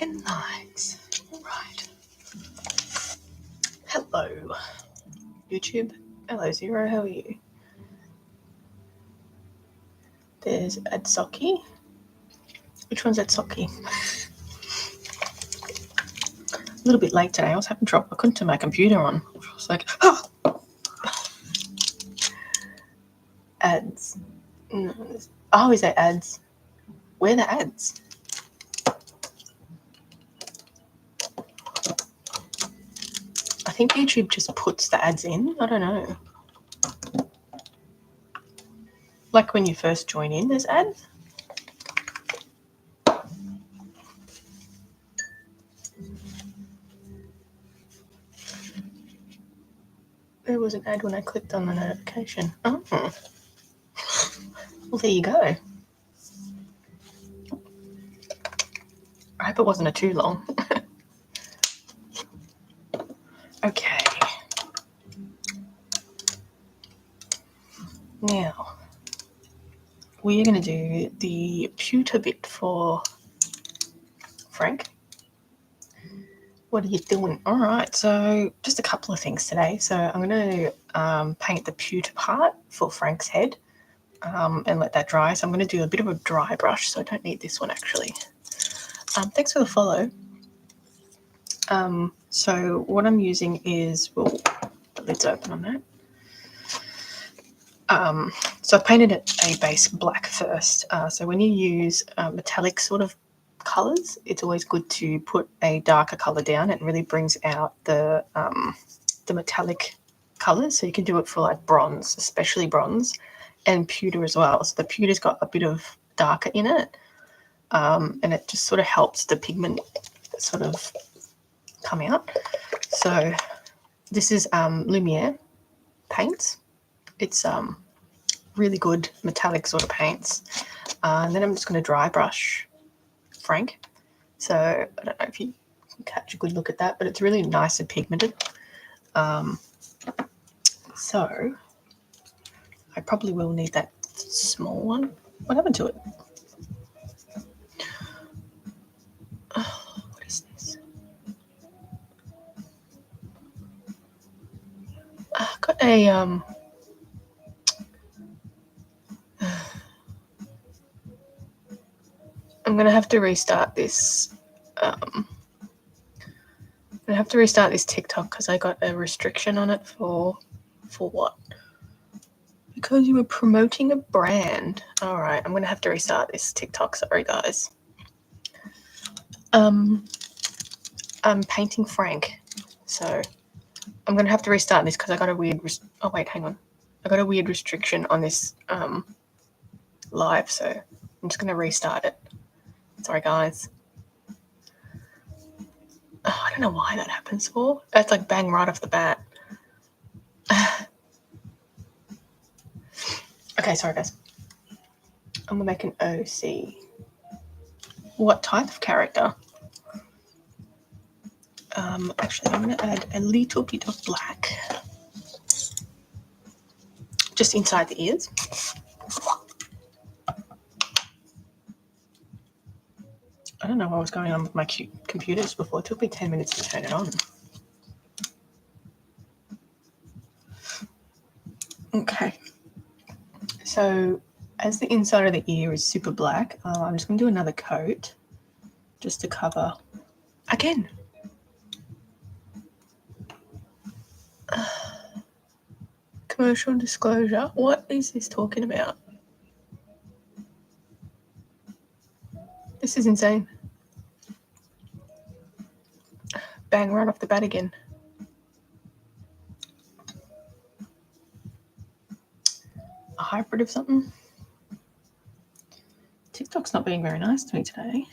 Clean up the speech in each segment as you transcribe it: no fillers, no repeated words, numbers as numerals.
10 likes. All right. Hello, YouTube. Hello, Zero. How are you? There's Adsoki. Which one's Adsoki? A little bit late today. I was having trouble. I couldn't turn my computer on. I was like, oh! Ads. Oh, is that ads? Where are the ads? I think YouTube just puts the ads in. I don't know. Like when you first join in, there's ads. There was an ad when I clicked on the notification. Oh. Well, there you go. I hope it wasn't too long. Okay. Now, we're going to do the pewter bit for Frank. What are you doing? All right, so just a couple of things today. So I'm going to paint the pewter part for Frank's head and let that dry. So I'm going to do a bit of a dry brush, so I don't need this one actually. Thanks for the follow. So what I'm using is, well, the lid's open on that. So I painted a base black first. So when you use metallic sort of colours, it's always good to put a darker colour down. It really brings out the metallic colours. So you can do it for like bronze, especially bronze, and pewter as well. So the pewter's got a bit of darker in it, and it just sort of helps the pigment sort of come out. So this is Lumiere paints. It's really good metallic sort of paints. And then I'm just going to dry brush Frank. So I don't know if you can catch a good look at that, but it's really nice and pigmented. So I probably will need that small one. What happened to it? Oh, what is this? I got a I'm gonna have to restart this. I'm gonna have to restart this TikTok because I got a restriction on it for what? Because you were promoting a brand. All right, I'm gonna have to restart this TikTok. Sorry, guys. I'm painting Frank, so I'm gonna have to restart this because I got a weird. Oh wait, hang on. I got a weird restriction on this live, so I'm just gonna restart it. Sorry, guys. Oh, I don't know why that happens for. That's like bang right off the bat. Okay, sorry, guys. I'm gonna make an OC. What type of character? Actually, I'm gonna add a little bit of black just inside the ears. I don't know what was going on with my computers before. It took me 10 minutes to turn it on. Okay. So as the inside of the ear is super black, I'm just going to do another coat just to cover. Again. Commercial disclosure. What is this talking about? This is insane. Bang right off the bat again. A hybrid of something? TikTok's not being very nice to me today.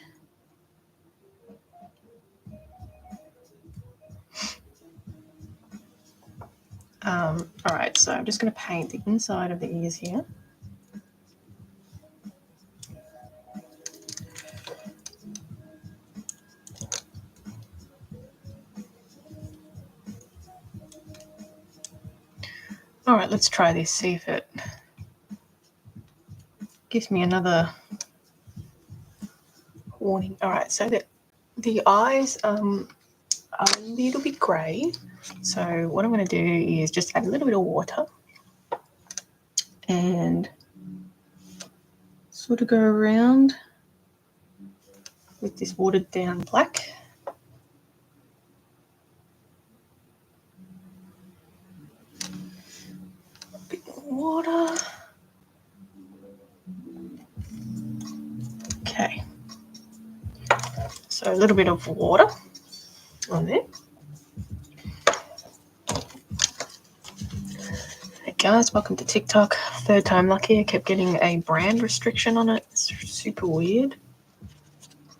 All right, so I'm just going to paint the inside of the ears here. All right, let's try this, see if it gives me another warning. All right, so The eyes are a little bit grey, so what I'm going to do is just add a little bit of water and sort of go around with this watered down black. A bit more water. Okay, so a little bit of water on there. Hey guys, welcome to TikTok. Third time lucky. I kept getting a brand restriction on it. It's super weird.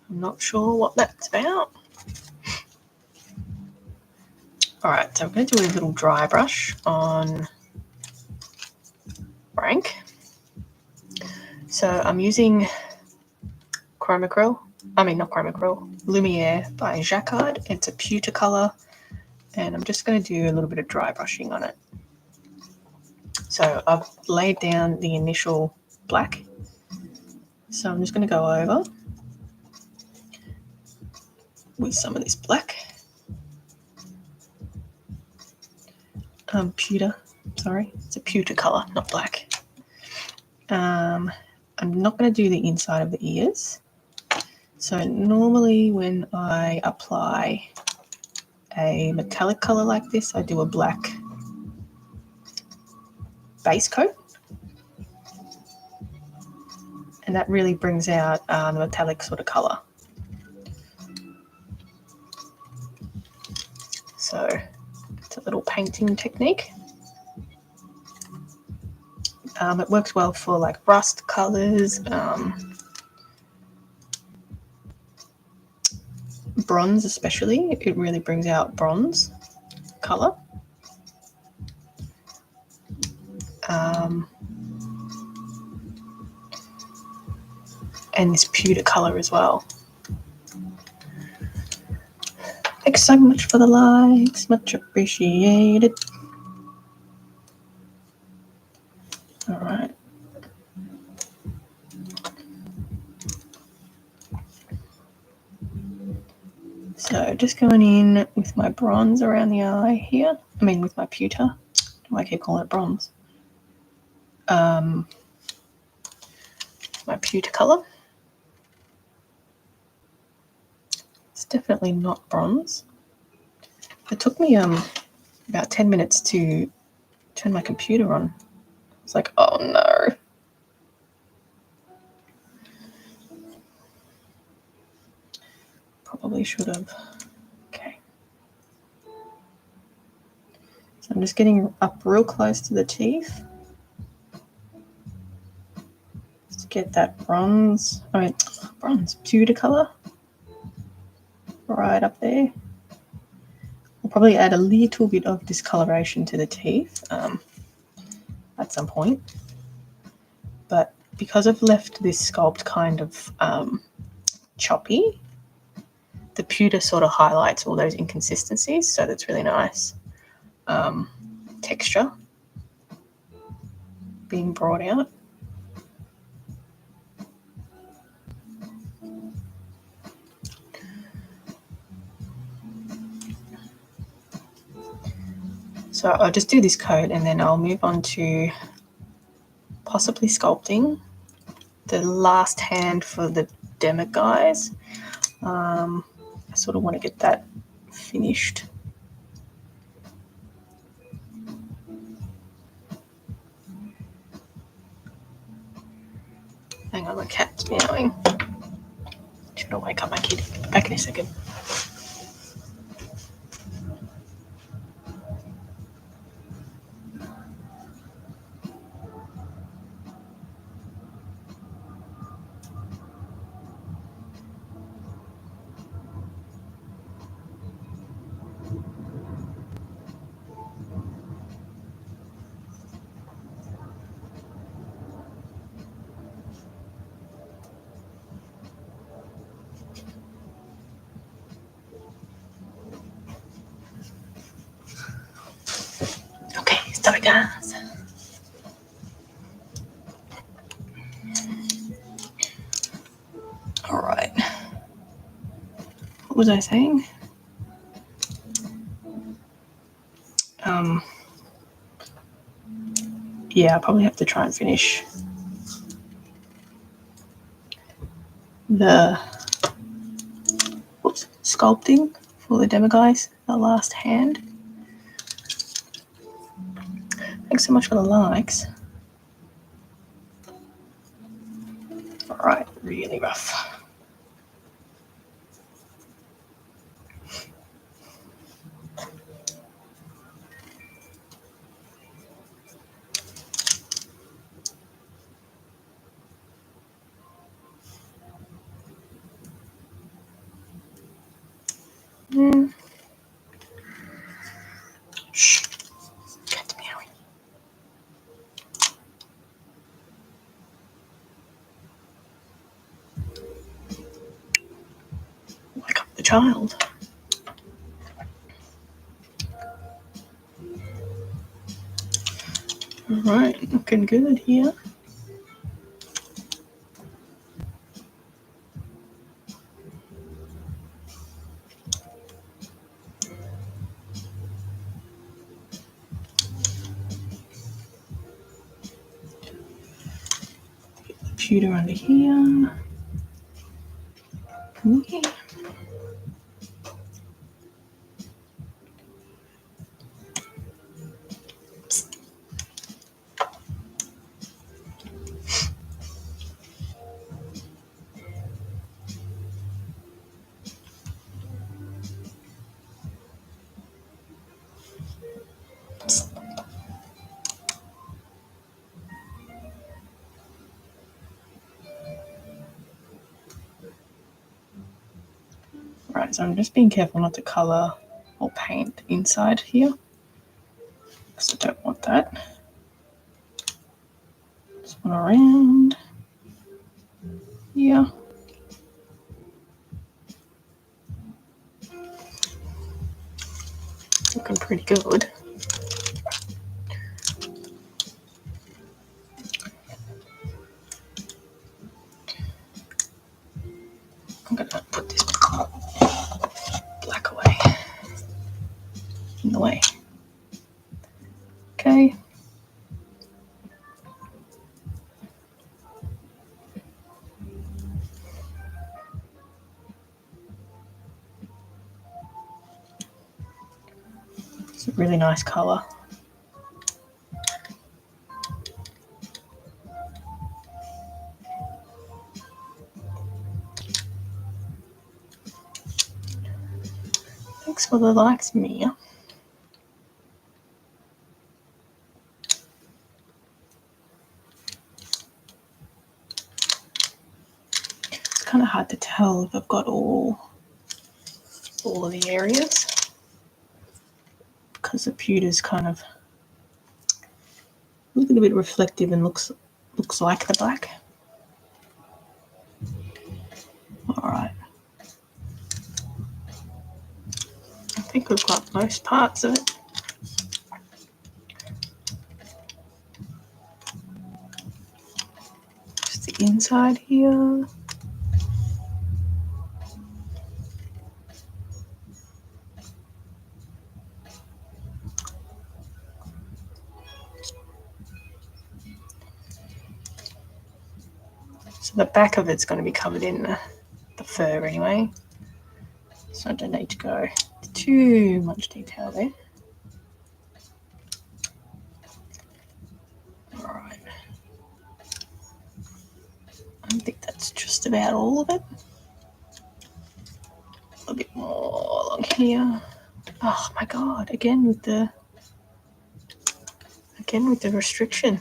I'm not sure what that's about. Alright, so I'm going to do a little dry brush on Rank. So I'm using Lumiere by Jacquard. It's a pewter colour, and I'm just going to do a little bit of dry brushing on it. So I've laid down the initial black, so I'm just going to go over with some of this black. Pewter, sorry, it's a pewter colour, not black. I'm not going to do the inside of the ears. So normally when I apply a metallic colour like this, I do a black base coat, and that really brings out the metallic sort of colour. So it's a little painting technique. It works well for like rust colours, bronze especially. It really brings out bronze colour. And this pewter colour as well. Thanks so much for the likes, much appreciated. All right. So just going in with my bronze around the eye here. With my pewter. I keep calling it bronze. My pewter colour. It's definitely not bronze. It took me about 10 minutes to turn my computer on. It's like, oh no. Probably should have. Okay. So I'm just getting up real close to the teeth. Just to get that bronze pewter colour right up there. We'll probably add a little bit of discoloration to the teeth at some point. But because I've left this sculpt kind of choppy, the pewter sort of highlights all those inconsistencies, so that's really nice. Texture being brought out. So I'll just do this coat and then I'll move on to possibly sculpting the last hand for the demo guys. I sort of want to get that finished. Hang on, my cat's meowing. Should I wake up my kid? Back in a second. Okay, sorry guys. All right. what was I saying? Yeah, I'll probably have to try and finish the sculpting for the demo guys, the last hand. Thanks so much for the likes. Alright, really rough. Shh. Cat's meowing. Wake up the child. Alright, looking good here. Pewter under here. Yeah. Right, so I'm just being careful not to colour or paint inside here, because I don't want that. Just one around here. Looking pretty good. I'm gonna put this black away in the way. Okay. It's a really nice colour. Thanks for the likes, Mia. It's kind of hard to tell if I've got all of the areas, because the pewter's kind of a little bit reflective and looks like the black. Alright. I think we've got most parts of it. Just the inside here. So the back of it's going to be covered in the fur anyway. So I don't need to go too much detail there. Alright. I think that's just about all of it. A little bit more along here. Oh my god, again with the restriction.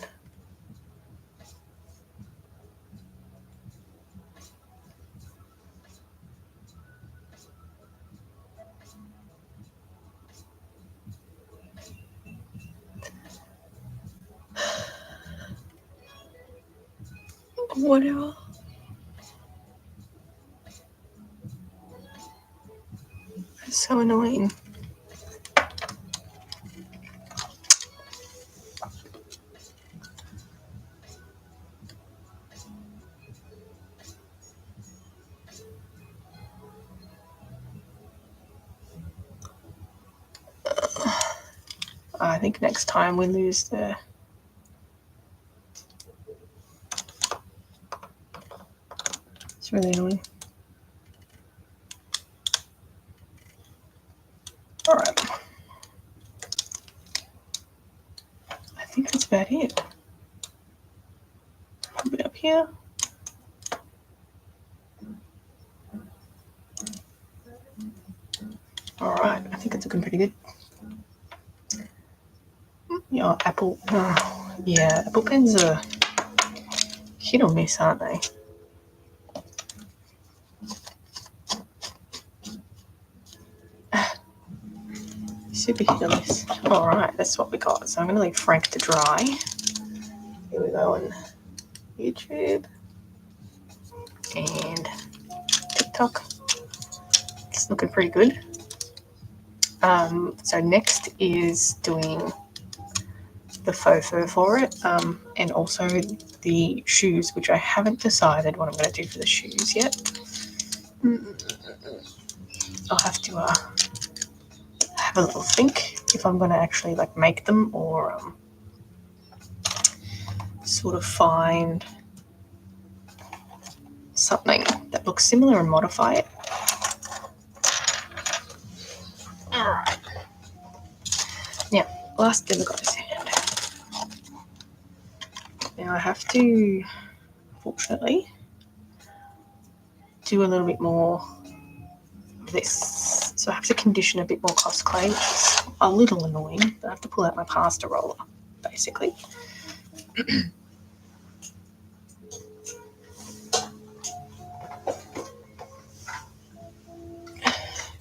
Whatever. It's so annoying. think next time we lose the... It's really annoying. All right. I think that's about it. A bit up here. All right, I think it's looking pretty good. Yeah, apple. Oh, yeah, apple pens are hit or miss, aren't they? Super hit or miss. All right, that's what we got. So I'm going to leave Frank to dry. Here we go on YouTube and TikTok. It's looking pretty good. So next is doing the faux fur for it, and also the shoes, which I haven't decided what I'm going to do for the shoes yet. I'll have to have a little think if I'm going to actually like make them or sort of find something that looks similar and modify it. Alright. Now, last bit of guy's hand. Now I have to, fortunately, do a little bit more of this. So I have to condition a bit more cos clay, which is a little annoying. I have to pull out my pasta roller, basically.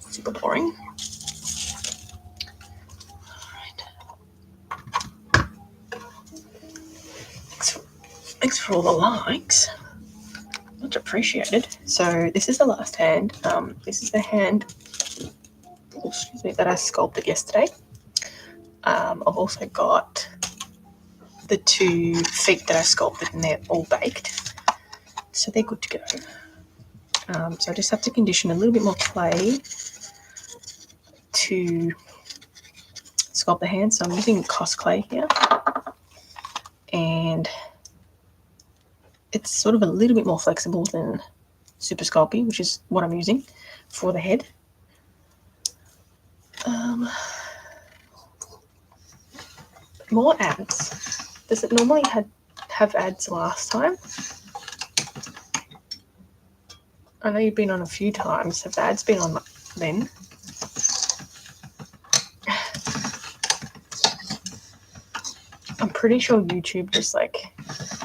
Super boring. Thanks for all the likes. Much appreciated. So this is the last hand. This is the hand, that I sculpted yesterday. I've also got the 2 feet that I sculpted, and they're all baked, so they're good to go. So I just have to condition a little bit more clay to sculpt the hand. So I'm using cos clay here, and it's sort of a little bit more flexible than Super Sculpey, which is what I'm using for the head. More ads. Does it normally have ads last time? I know you've been on a few times. Have the ads been on then? I'm pretty sure YouTube just like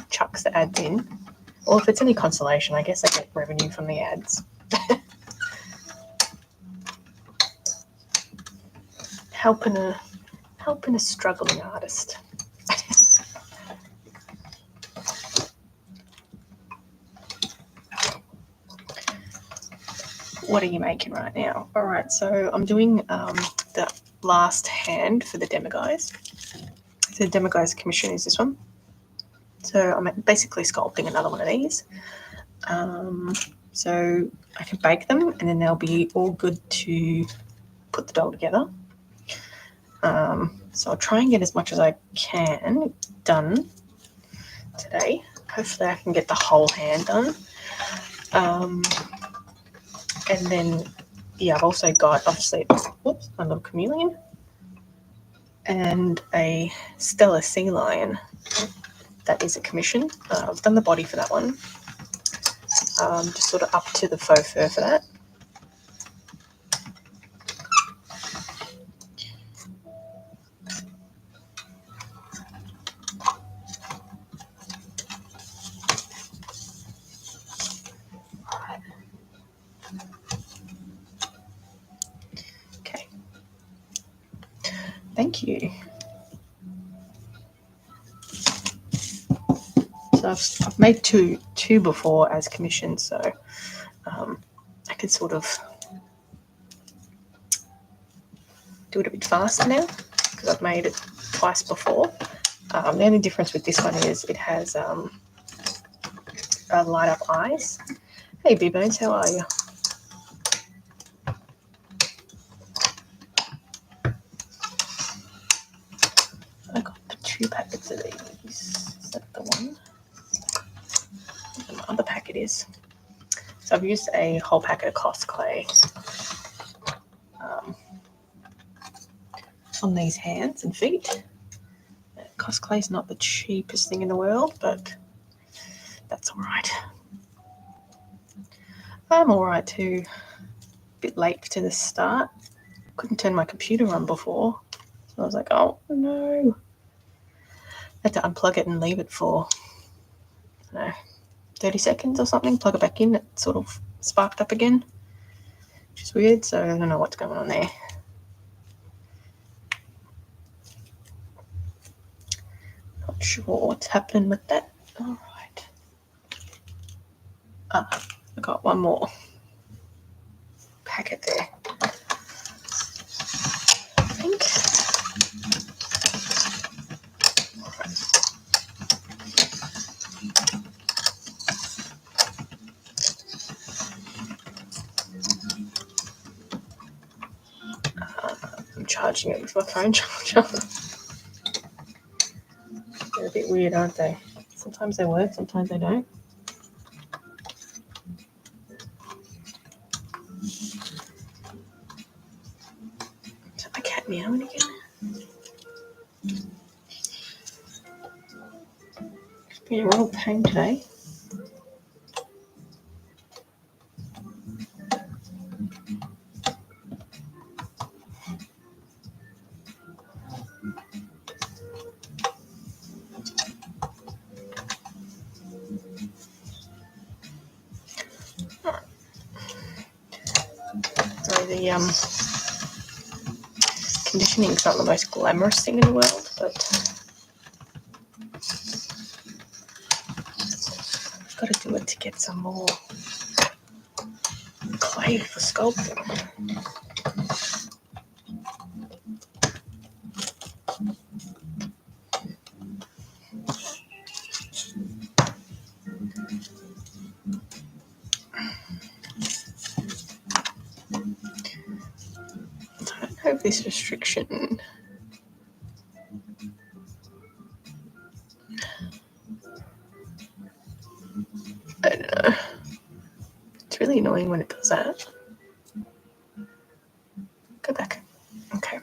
chucks the ads in. Or if it's any consolation, I guess I get revenue from the ads. Helping a struggling artist. What are you making right now? All right, so I'm doing the last hand for the Demiguise. So the Demiguise commission is this one. So I'm basically sculpting another one of these. So I can bake them, and then they'll be all good to put the doll together. So I'll try and get as much as I can done today. Hopefully I can get the whole hand done. And then, yeah, I've also got, obviously, my little chameleon and a Stella sea lion. That is a commission. I've done the body for that one. Just sort of up to the faux fur for that. Okay. Thank you. So I've made two before as commissions, so I could sort of do it a bit faster now because I've made it twice before. The only difference with this one is it has light up eyes. Hey B-Bones, how are you? other packet is. So I've used a whole packet of Cos clay on these hands and feet. Cos clay is not the cheapest thing in the world, but that's all right. I'm all right too. A bit late to the start. Couldn't turn my computer on before, so I was like, oh no. I had to unplug it and leave it for, I don't know, 30 seconds or something. Plug it back in. It sort of sparked up again, which is weird. So I don't know what's going on there. Not sure what's happening with that. All right. I got one more packet there, I think. I'm charging it with my phone charger. They're a bit weird, aren't they? Sometimes they work, sometimes they don't. Is that my cat meowing again? It's been a real pain today. So the conditioning is not the most glamorous thing in the world, but I've got to do it to get some more clay for sculpting. I don't know if this restriction I don't know. It's really annoying when it does that. Go back. Okay.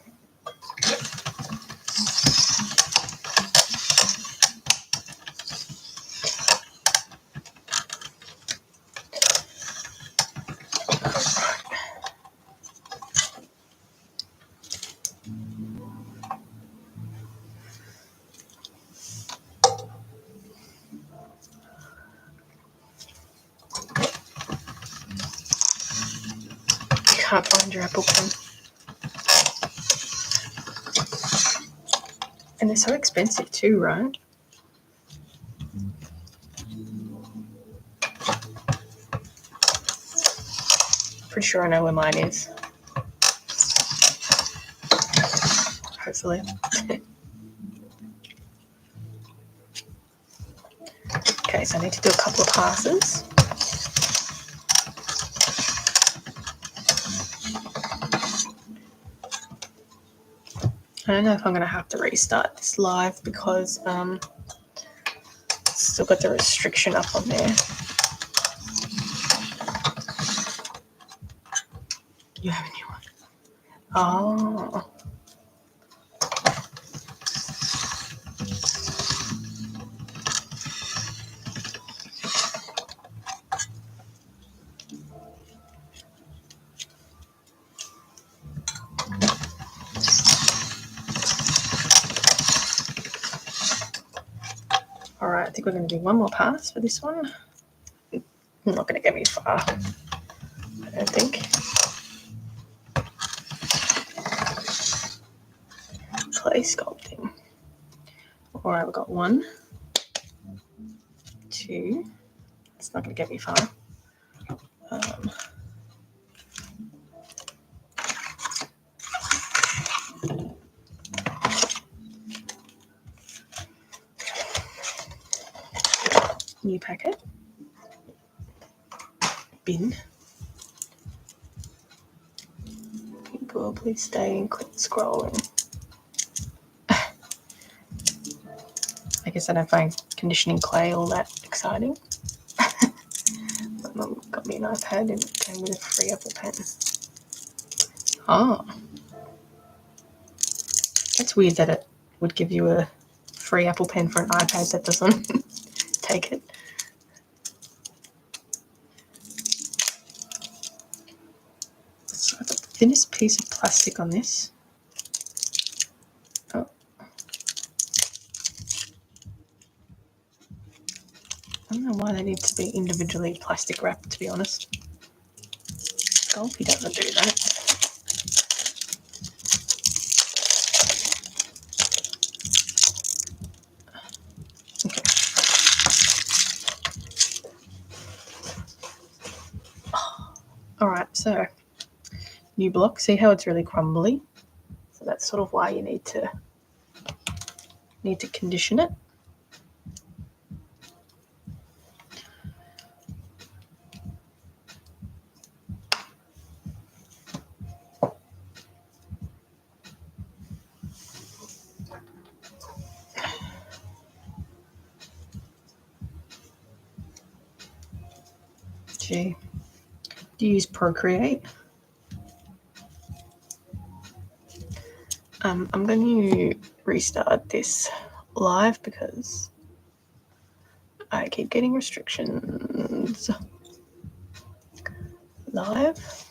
You can't find your apple pen. And they're so expensive too, right? Pretty sure I know where mine is. Hopefully. Okay, so I need to do a couple of passes. I don't know if I'm going to have to restart this live because still got the restriction up on there. You have a new one? Oh. All right, I think we're going to do one more pass for this one. I'm not going to get me far, I don't think. Clay sculpting. All right, we've got 1, 2. It's not going to get me far. New packet. Bin. People, please stay and quit scrolling. I guess I don't find conditioning clay all that exciting. Mum got me an iPad and it came with a free Apple Pen. Oh. That's weird that it would give you a free Apple Pen for an iPad that doesn't take it. So I've got the thinnest piece of plastic on this. Oh. I don't know why they need to be individually plastic wrapped, to be honest. Sculpey doesn't do that. Okay. Alright, so new block. See how it's really crumbly? So that's sort of why you need to condition it. Gee. Do you use Procreate? I'm going to restart this live because I keep getting restrictions. Live.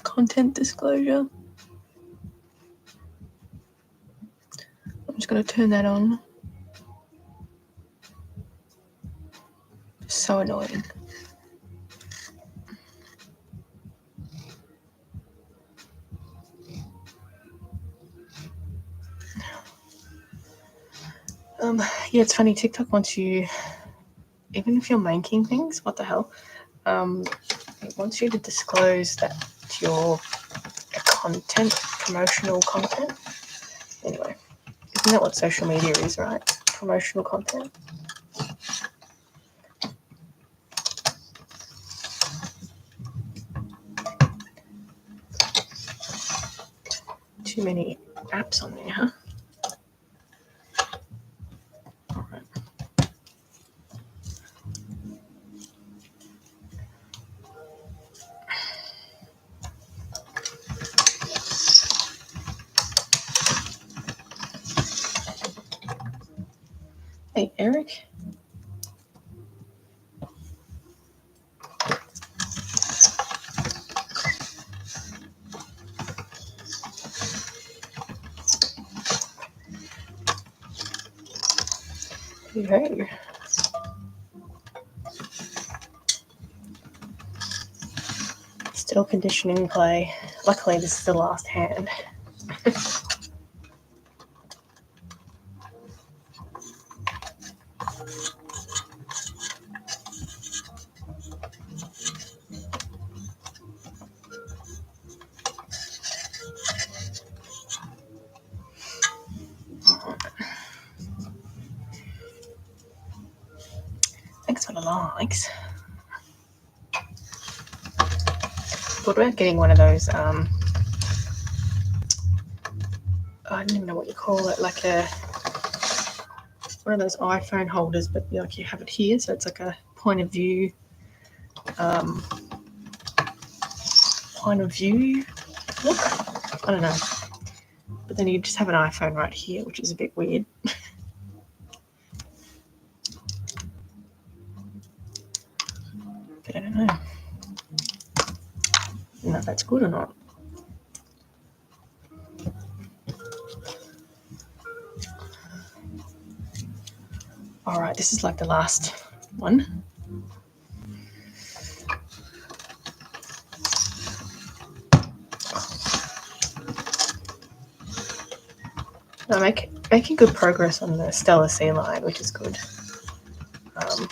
Content disclosure. I'm just going to turn that on. So annoying. Yeah, it's funny. TikTok wants you, even if you're making things, what the hell? It wants you to disclose that your content, promotional content. Anyway, isn't that what social media is, right? Promotional content. Too many apps on there, huh? All right. Hey, Eric. Hey. Still conditioning clay. Luckily, this is the last hand. Thanks for the likes. Thought about getting one of those, I don't even know what you call it, like one of those iPhone holders, but like you have it here, so it's like a point of view look. I don't know. But then you just have an iPhone right here, which is a bit weird. But I don't know. If that's good or not. Alright, this is like the last one. I'm making good progress on the Stellar Sea line, which is good. I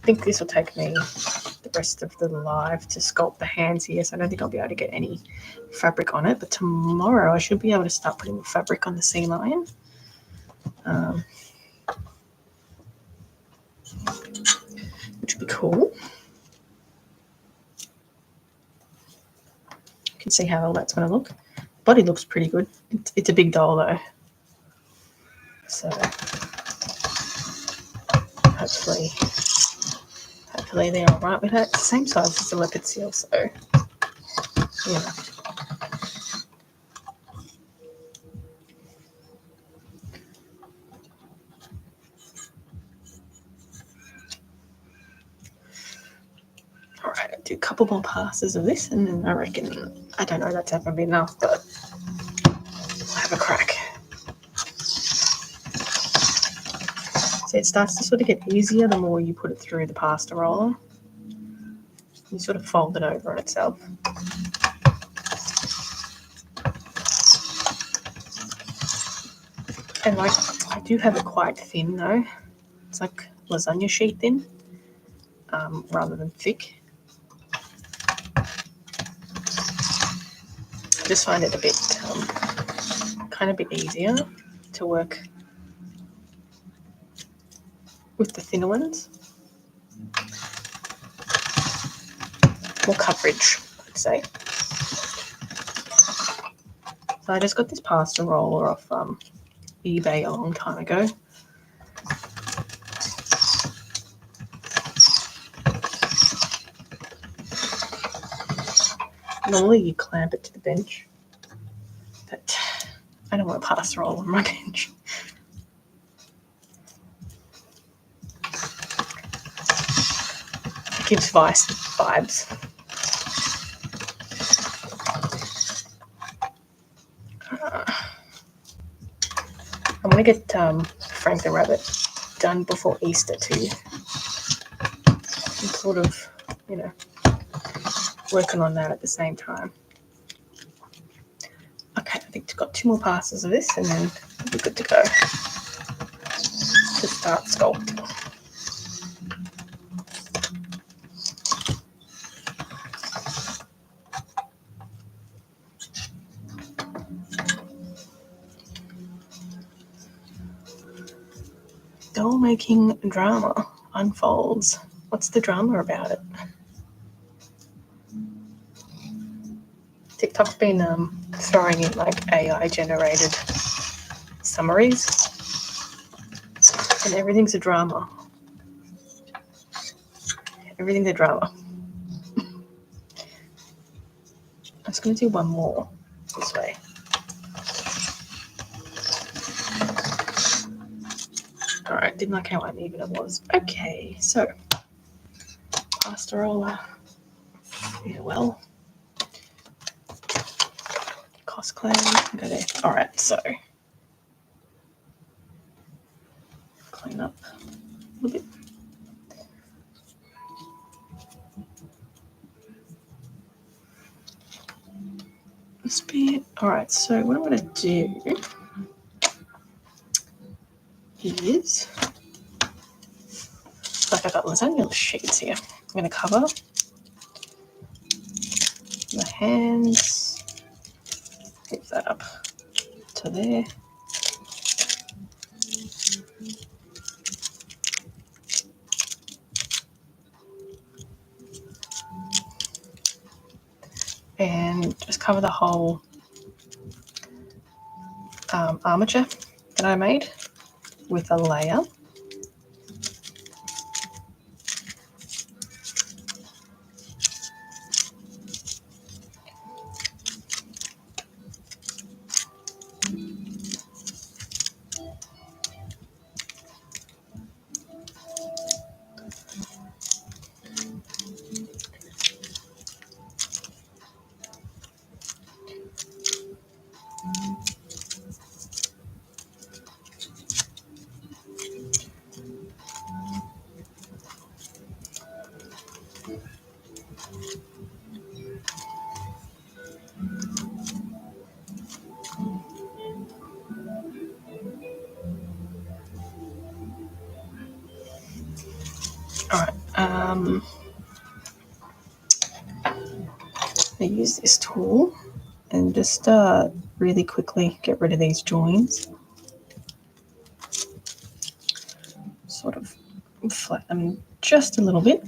think this will take me the rest of the live to sculpt the hands here, so I don't think I'll be able to get any fabric on it, but tomorrow I should be able to start putting fabric on the sea lion. Which would be cool. can see how all that's going to look. Body looks pretty good. It's a big doll though, so hopefully they're all right with it. It's the same size as the leopard seal, so yeah. All right, I'll do a couple more passes of this, and then I reckon, I don't know, that's not going to be enough, but I'll have a crack. See, it starts to sort of get easier the more you put it through the pasta roller. You sort of fold it over on itself. And like, I do have it quite thin though. It's like lasagna sheet thin, rather than thick. I just find it a bit, kind of a bit easier to work with the thinner ones. More coverage, I'd say. So I just got this pasta roller off eBay a long time ago. Normally you clamp it to the bench, but I don't want a pasta roll on my bench. It gives Vice vibes. I'm going to get Frank the Rabbit done before Easter too. I'm sort of, you know, working on that at the same time. Okay, I think I've got 2 more passes of this and then we'll be good to go to start sculpting. Doll making drama unfolds. What's the drama about it? TikTok's been throwing in like AI generated summaries, and everything's a drama. Everything's a drama. I'm just going to do one more this way. All right, didn't like how uneven it was. Okay, so pasta roller. Yeah, well, cost claim. Go there. All right, so clean up a little bit. This bit. All right, so what I'm going to do is, like I've got lasagna sheets here. I'm going to cover the hands, lift that up to there. And just cover the whole armature that I made with a layer. All right, I use this tool and just really quickly get rid of these joins. Sort of flatten them just a little bit.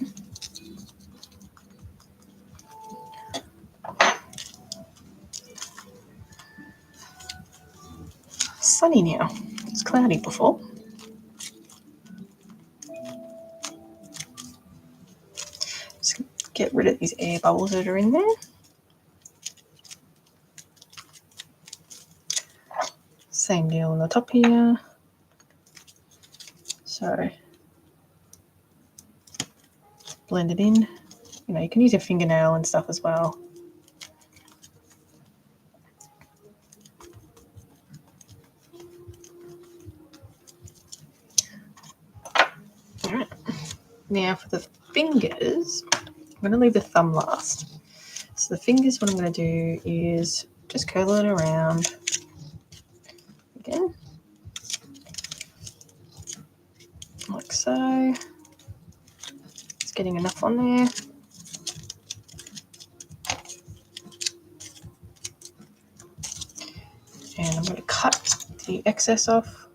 sunny now. It's cloudy before. Just get rid of these air bubbles that are in there. Same deal on the top here. So blend it in. You know, you can use your fingernail and stuff as well. All right. Now for the fingers, I'm going to leave the thumb last. So the fingers, what I'm going to do is just curl it around again, like so. It's getting enough on there. And I'm going to cut the excess off.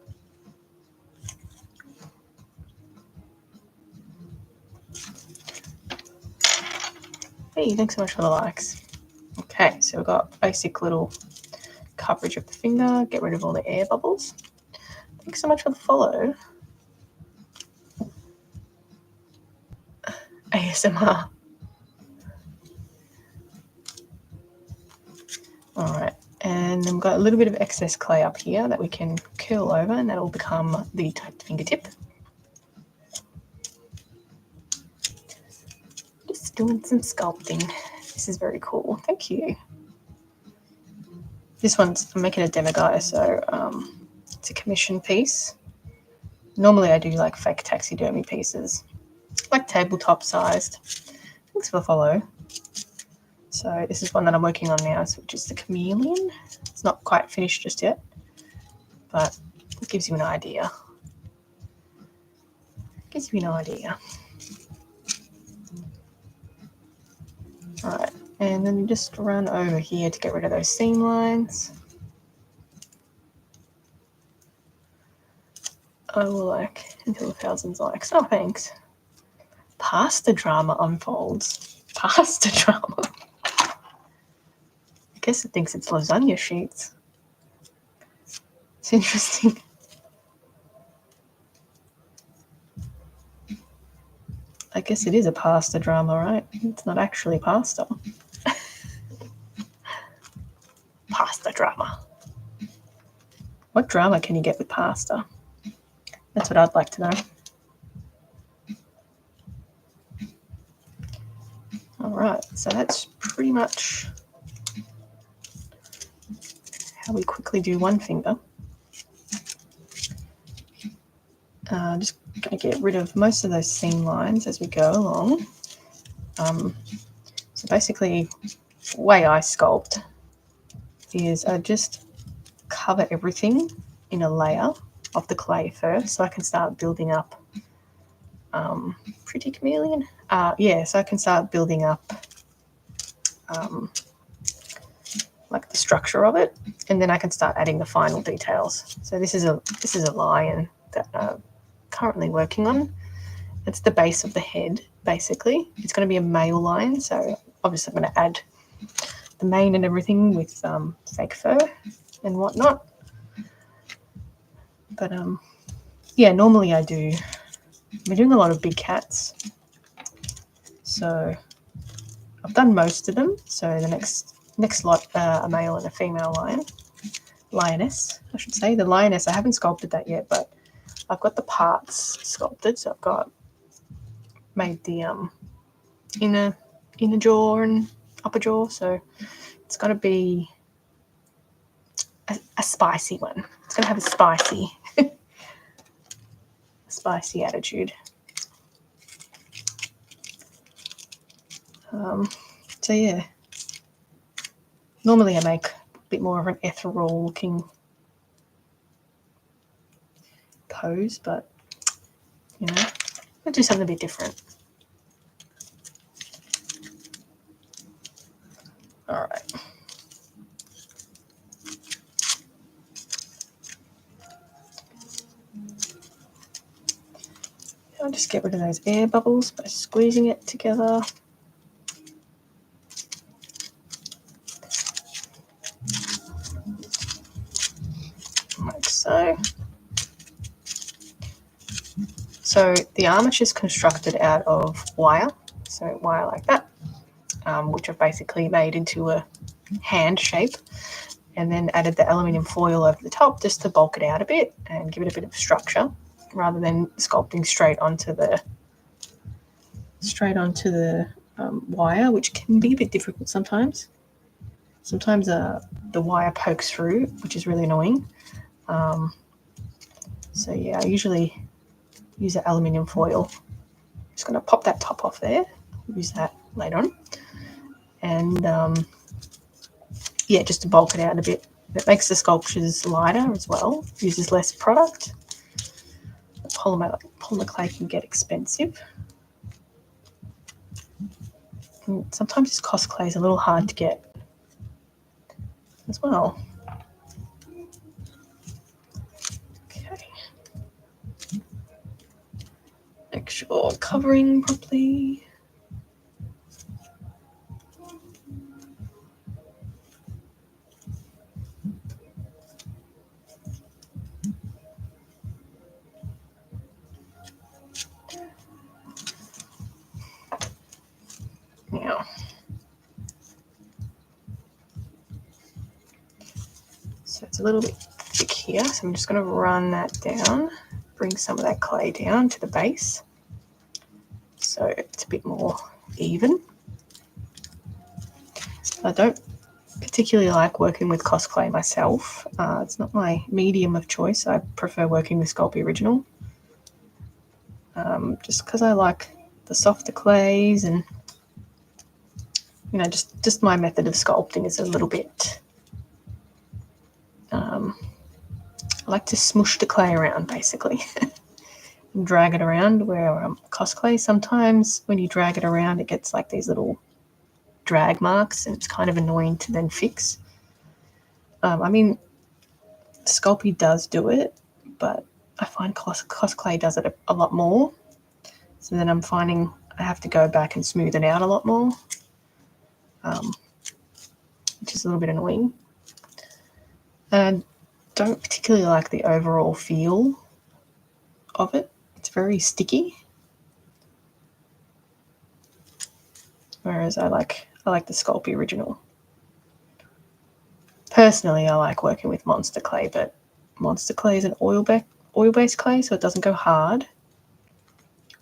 Hey, thanks so much for the likes. Okay, so we've got basic little coverage of the finger. Get rid of all the air bubbles. Thanks so much for the follow. ASMR. All right, and then we've got a little bit of excess clay up here that we can curl over, and that'll become the typed fingertip. Just doing some sculpting. This is very cool. Thank you. This one's, I'm making a demi-guy, so it's a commission piece. Normally I do like fake taxidermy pieces, like tabletop sized. Thanks for the follow. So this is one that I'm working on now, which is the chameleon. It's not quite finished just yet, but it gives you an idea. All right, and then you just run over here to get rid of those seam lines. I will like until 1,000 likes. Oh, thanks. Pasta drama unfolds. Pasta drama. I guess it thinks it's lasagna sheets. It's interesting. I guess it is a pasta drama, right? It's not actually pasta. Pasta drama. What drama can you get with pasta? That's what I'd like to know. All right, so that's pretty much how we quickly do one finger. Just going to get rid of most of those seam lines as we go along. So basically, the way I sculpt is I just cover everything in a layer of the clay first, so I can start building up. Pretty chameleon. Yeah, so I can start building up like the structure of it, and then I can start adding the final details. So this is a lion that I'm currently working on. It's the base of the head, basically. It's going to be a male lion, so obviously I'm going to add the mane and everything with fake fur and whatnot. But yeah, normally I'm doing a lot of big cats. So I've done most of them. So the next lot, a male and a female lioness, I should say. The lioness, I haven't sculpted that yet, but I've got the parts sculpted. So I've made the inner jaw and upper jaw. So it's got to be a spicy one. It's going to have a spicy attitude. So yeah, normally I make a bit more of an ethereal looking pose, but you know, I'll do something a bit different. All right. I'll just get rid of those air bubbles by squeezing it together. Like so. So the arm is just constructed out of wire, so wire like that, which I've basically made into a hand shape, and then added the aluminium foil over the top just to bulk it out a bit and give it a bit of structure, rather than sculpting straight onto the wire, which can be a bit difficult sometimes. Sometimes the wire pokes through, which is really annoying. So yeah, I usually use the aluminium foil. Just going to pop that top off there, use that later on, and yeah, just to bulk it out a bit. It makes the sculptures lighter as well, uses less product. Polymer clay can get expensive. And sometimes this cost clay is a little hard to get as well. Okay. Make sure covering properly. Now, so it's a little bit thick here, so I'm just going to run that down, bring some of that clay down to the base so it's a bit more even. I don't particularly like working with Cos clay myself. It's not my medium of choice. I prefer working with Sculpey Original, just because I like the softer clays, and you know, just my method of sculpting is a little bit. I like to smush the clay around basically and drag it around. Where Cos clay, sometimes when you drag it around, it gets like these little drag marks, and it's kind of annoying to then fix. I mean, Sculpey does do it, but I find Cos clay does it a lot more. So then I'm finding I have to go back and smooth it out a lot more, which is a little bit annoying. And don't particularly like the overall feel of it. It's very sticky. Whereas I like the Sculpey Original. Personally, I like working with Monster Clay, but Monster Clay is an oil-based clay, so it doesn't go hard.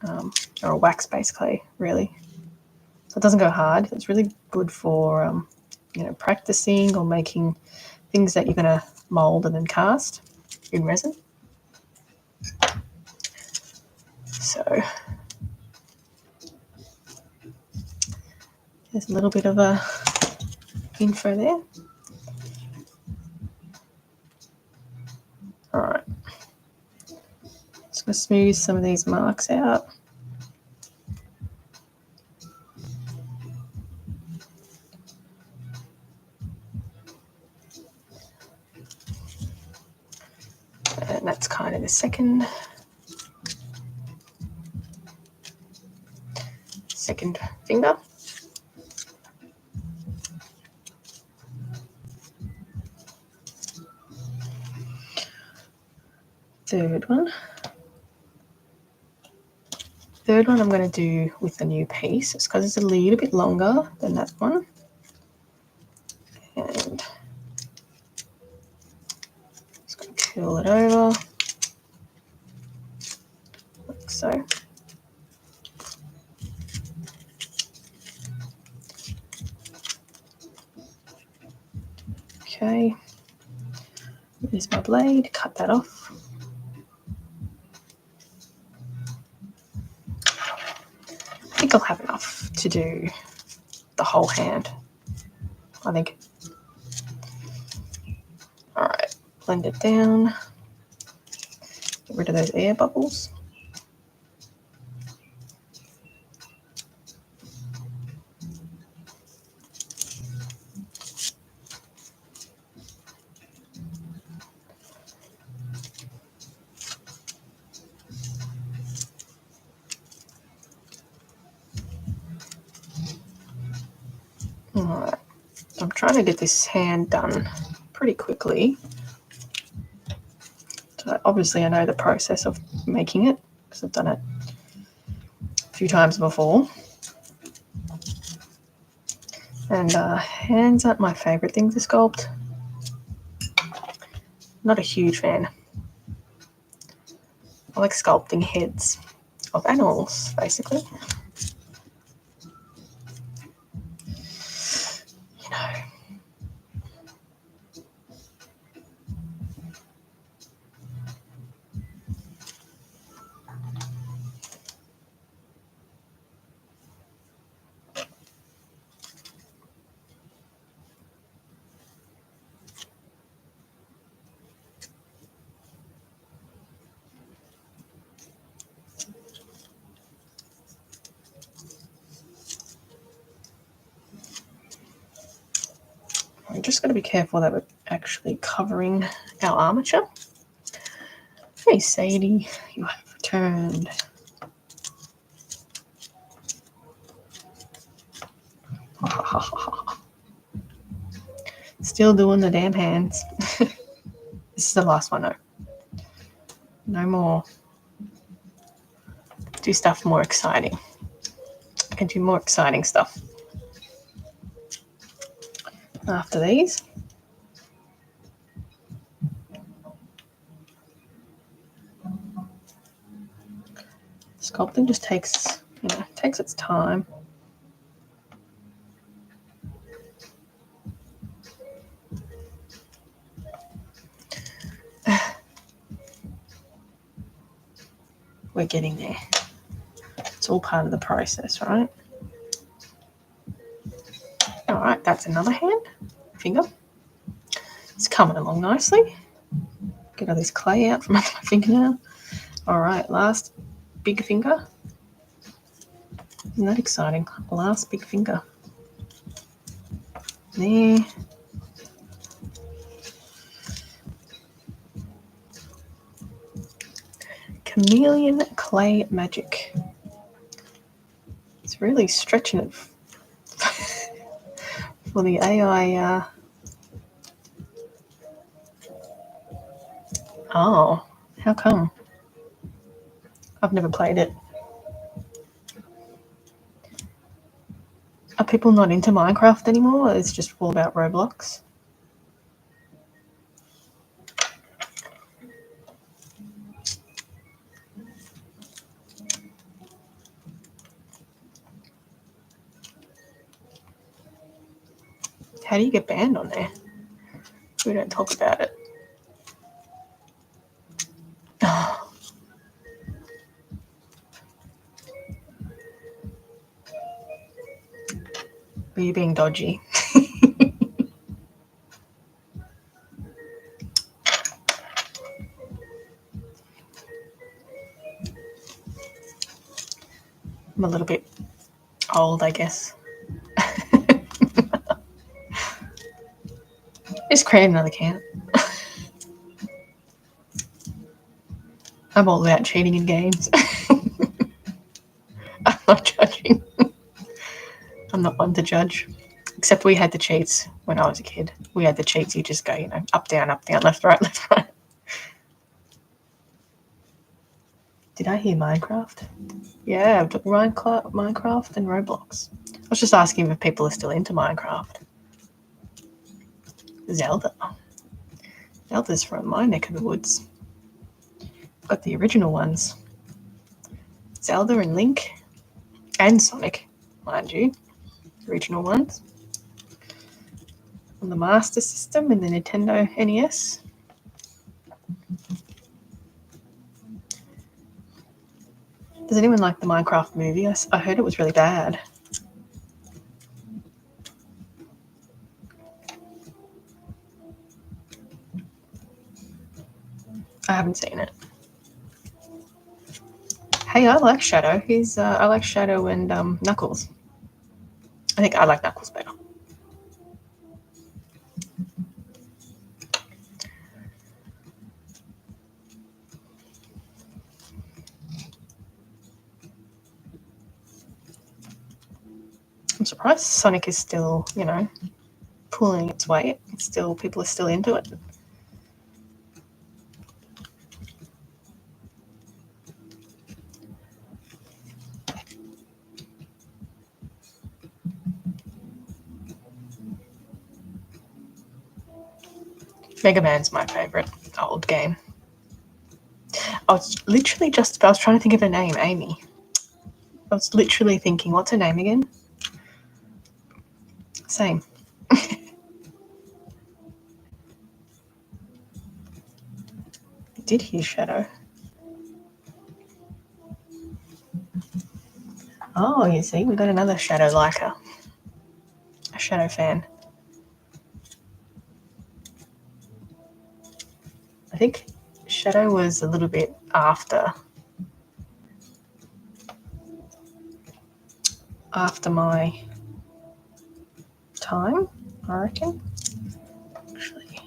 Or a wax-based clay, really. So it doesn't go hard. It's really good for you know, practicing or making things that you're going to mold and then cast in resin. So there's a little bit of a info there. All right, just going to smooth some of these marks out. And that's kind of the second finger. Third one I'm going to do with the new piece. It's because it's a little bit longer than that one. And just going to curl it over like so. Okay, here's my blade, cut that off. I think I'll have enough to do the whole hand, I think. All right, blend it down, get rid of those air bubbles. All right, I'm trying to get this hand done pretty quickly. But obviously I know the process of making it because I've done it a few times before. And hands aren't my favourite thing to sculpt. Not a huge fan. I like sculpting heads of animals, basically. You know. I'm just going to be careful that we're actually covering our armature. Hey Sadie, you have returned. Still doing the damn hands. This is the last one though. No more. Do stuff more exciting. I can do more exciting stuff after these. Sculpting just takes, takes its time. We're getting there. It's all part of the process, right? All right, that's another hand, finger. It's coming along nicely. Get all this clay out from under my fingernail. All right, last big finger. Isn't that exciting? Last big finger. There. Chameleon clay magic. It's really stretching it for the AI. Oh, how come? I've never played it. Are people not into Minecraft anymore? It's just all about Roblox. How do you get banned on there? We don't talk about it. Are you being dodgy? I'm a little bit old, I guess. Just create another can. I'm all about cheating in games. I'm not judging. I'm not one to judge. Except we had the cheats when I was a kid. We had the cheats. You just go, up, down, left, right, left, right. Did I hear Minecraft? Yeah, I've done Minecraft and Roblox. I was just asking if people are still into Minecraft. Zelda. Zelda's from my neck of the woods. I've got the original ones. Zelda and Link and Sonic, mind you. Original ones. On the Master System and the Nintendo NES. Does anyone like the Minecraft movie? I heard it was really bad. I haven't seen it. Hey, I like Shadow. I like Shadow and Knuckles. I think I like Knuckles better. I'm surprised Sonic is still, pulling its weight. People are still into it. Mega Man's my favourite old game. I was trying to think of her name, Amy. I was literally thinking, what's her name again? Same. I did hear Shadow. Oh, you see, we got another Shadow liker. A Shadow fan. I think Shadow was a little bit after my time, I reckon. Actually.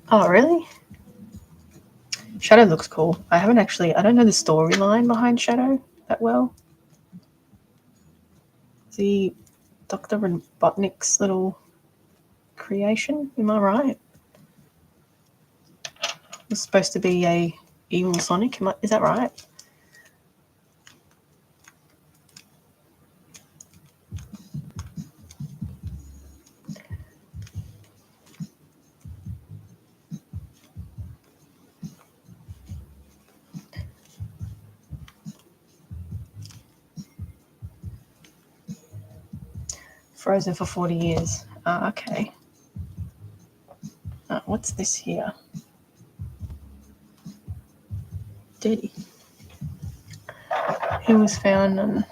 Oh, really? Shadow looks cool. I don't know the storyline behind Shadow that well. The Dr. Robotnik's little creation, am I right? It's supposed to be a evil Sonic, is that right? Frozen for 40 years. Okay. What's this here? Dirty. He was found on...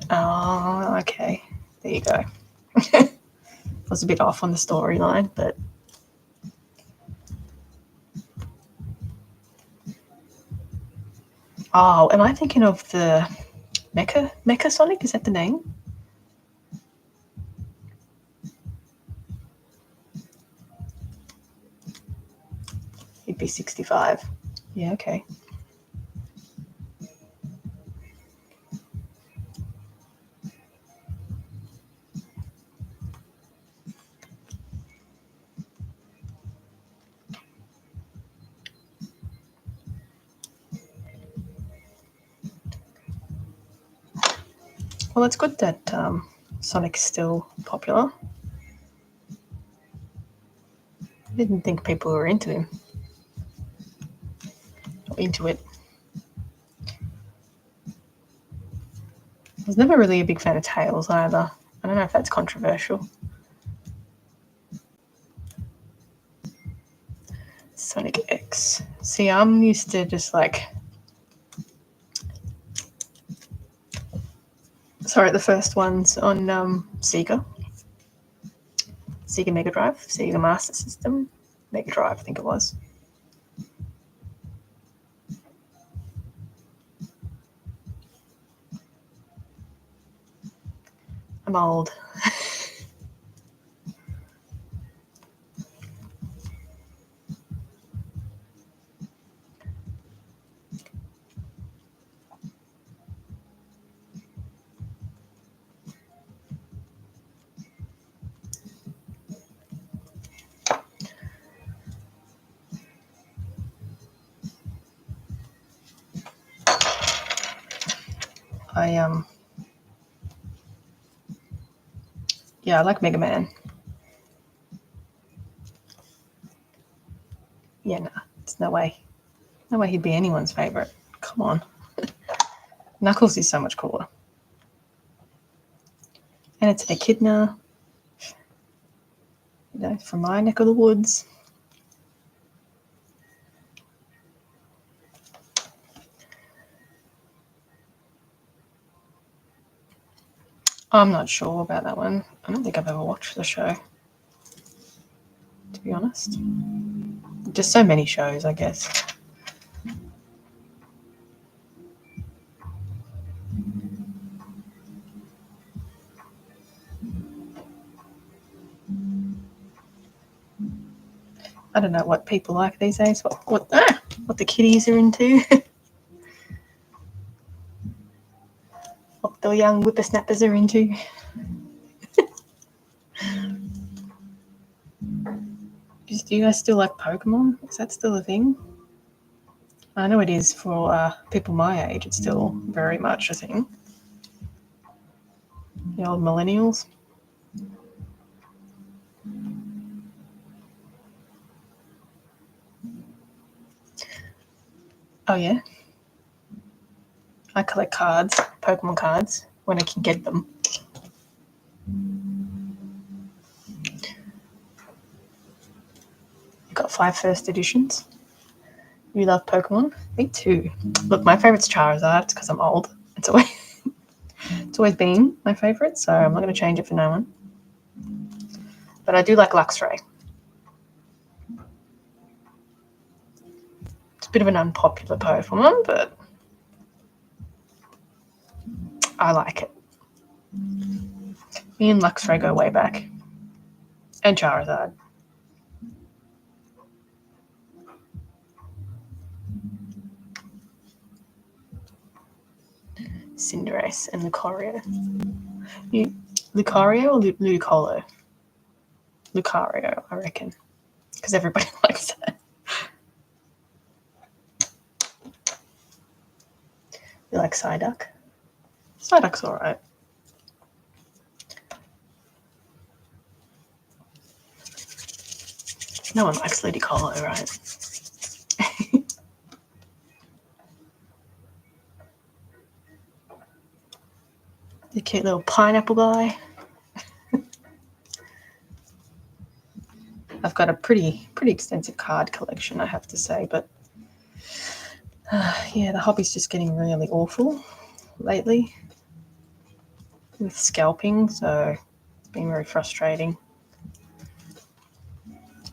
Oh, okay. There you go. I was a bit off on the storyline, but... Oh, am I thinking of the Mecha Sonic? Is that the name? He'd be 65. Yeah, okay. Well, it's good that Sonic's still popular. I didn't think people were into him. Or into it. I was never really a big fan of Tails either. I don't know if that's controversial. Sonic X. See, I'm used to just like... Sorry, the first one's on Sega Mega Drive, Sega Master System, Mega Drive, I think it was. I'm old. I like Mega Man. Yeah, no, there's no way he'd be anyone's favorite. Come on. Knuckles is so much cooler. And it's an echidna, from my neck of the woods. I'm not sure about that one. I don't think I've ever watched the show, to be honest. Just so many shows, I guess. I don't know what people like these days. What the kiddies are into. What the young whippersnappers are into. Do you guys still like Pokemon? Is that still a thing? I know it is for people my age. It's still very much a thing. The old millennials. Oh yeah, I collect cards, Pokemon cards, when I can get them. Got 5 first editions. You love Pokemon? Me too. Look, my favourite's Charizard. It's because I'm old. It's always been my favourite, so I'm not going to change it for no one. But I do like Luxray. It's a bit of an unpopular Pokemon, but I like it. Me and Luxray go way back. And Charizard. Cinderace and Lucario. Lucario or Ludicolo? Lucario, I reckon. Because everybody likes that. You like Psyduck? Psyduck's alright. No one likes Ludicolo, right? The cute little pineapple guy. I've got a pretty extensive card collection, I have to say, but yeah, the hobby's just getting really awful lately with scalping, so it's been very frustrating.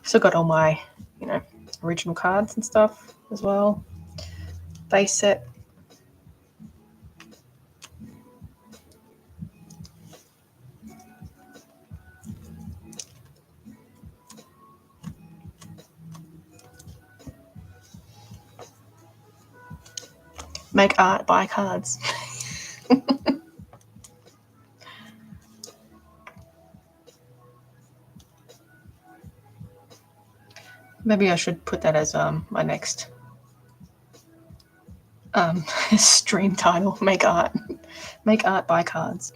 Still got all my, original cards and stuff as well. Base set. Make art, buy cards. Maybe I should put that as my next stream title. Make art. Make art, buy cards.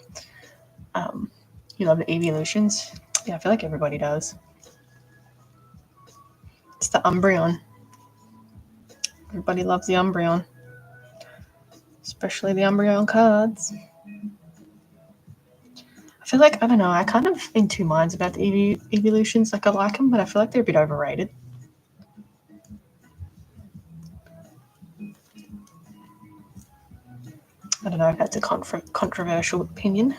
You love the evolutions? Yeah, I feel like everybody does. It's the Umbreon. Everybody loves the Umbreon. Especially the Umbreon cards. I feel like, I don't know, I kind of in two minds about the evolutions. Like, I like them, but I feel like they're a bit overrated. I don't know if that's a controversial opinion.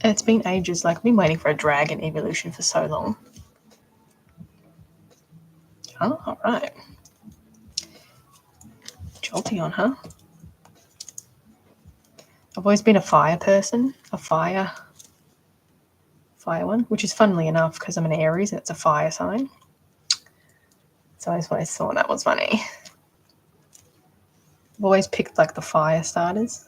It's been ages. Like, I've been waiting for a dragon evolution for so long. Oh, all right. Jolteon, huh? I've always been a fire person, a fire one, which is funnily enough because I'm an Aries and it's a fire sign. So I just always thought that was funny. I've always picked like the fire starters.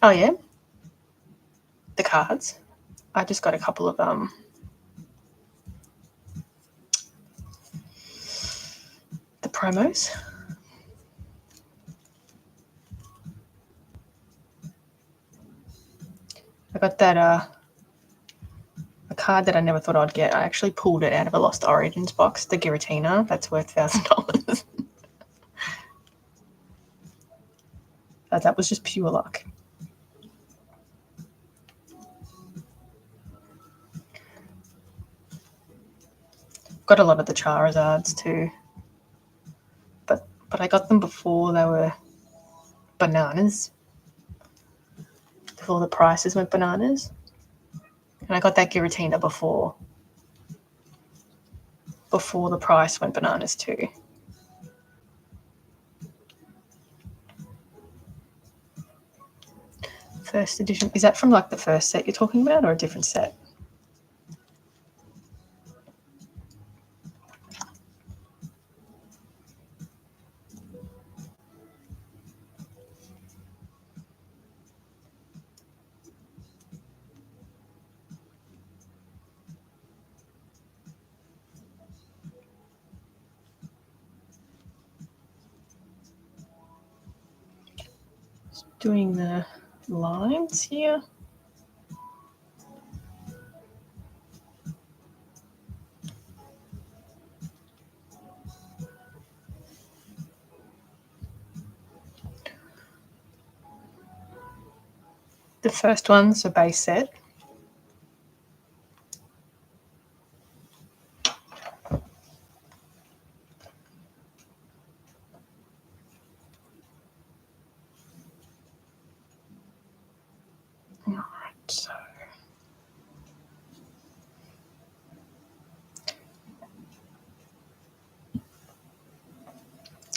Oh yeah, the cards. I just got a couple of the promos. I got that a card that I never thought I'd get. I actually pulled it out of a Lost Origins box, the Giratina. That's worth $1,000. That was just pure luck. Got a lot of the Charizards too. But I got them before they were bananas. Before the prices went bananas. And I got that Giratina before the price went bananas too. First edition. Is that from like the first set you're talking about or a different set? Just doing the lines here. The first one's a base set. All right, so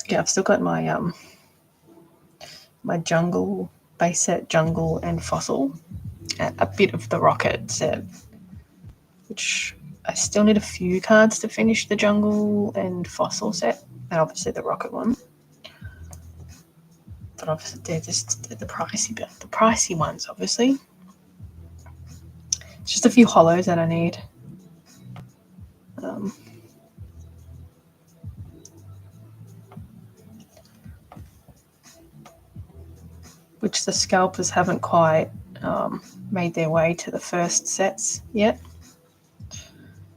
yeah, I've still got my my jungle base set, jungle and fossil, and a bit of the rocket set, which I still need a few cards to finish the jungle and fossil set, and obviously the rocket one. But obviously they're just the pricey ones. Obviously, it's just a few hollows that I need. Which the scalpers haven't quite made their way to the first sets yet.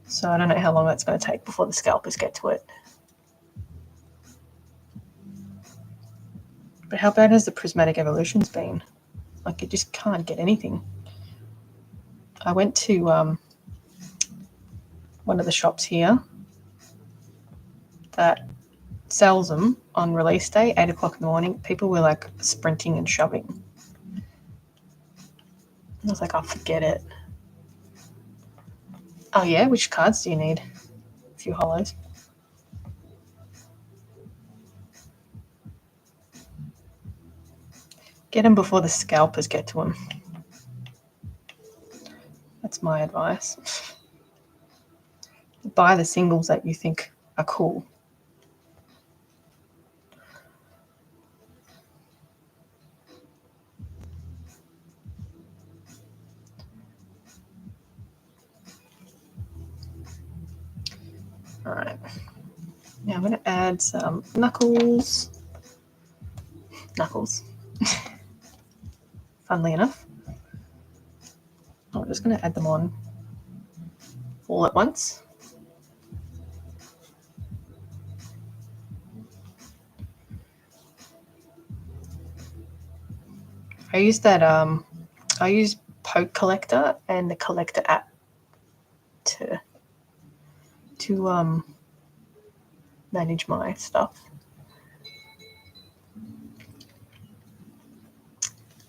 So I don't know how long that's going to take before the scalpers get to it. But how bad has the prismatic evolutions been? Like, you just can't get anything. I went to one of the shops here that sells them on release day, 8 o'clock in the morning. People were like sprinting and shoving. I was like, I'll forget it. Oh yeah, which cards do you need? A few hollows. Get them before the scalpers get to them. That's my advice. Buy the singles that you think are cool. All right. Now I'm going to add some knuckles. Funnily enough. I'm just going to add them on all at once. I use that I use Poke Collector and the Collector app to manage my stuff.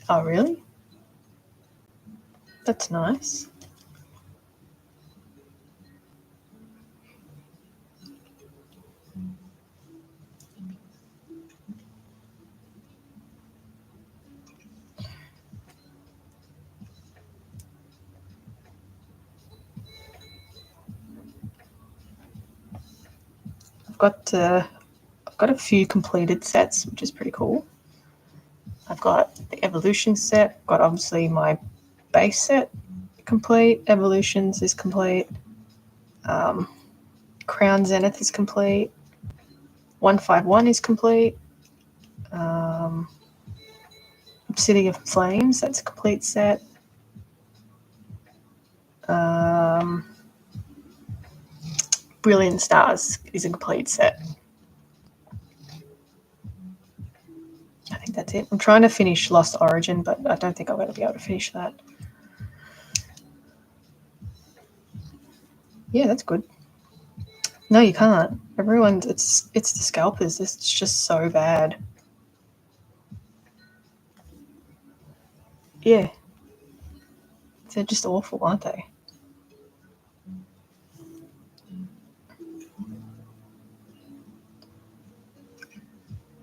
Oh really? That's nice. I've got a few completed sets, which is pretty cool. I've got the evolution set. I've got obviously my base set complete. Evolutions is complete. Crown Zenith is complete. 151 is complete. Obsidian Flames, that's a complete set. Brilliant Stars is a complete set. I think that's it. I'm trying to finish Lost Origin, but I don't think I'm going to be able to finish that. Yeah, that's good. No, you can't. It's the scalpers. It's just so bad. Yeah. They're just awful, aren't they?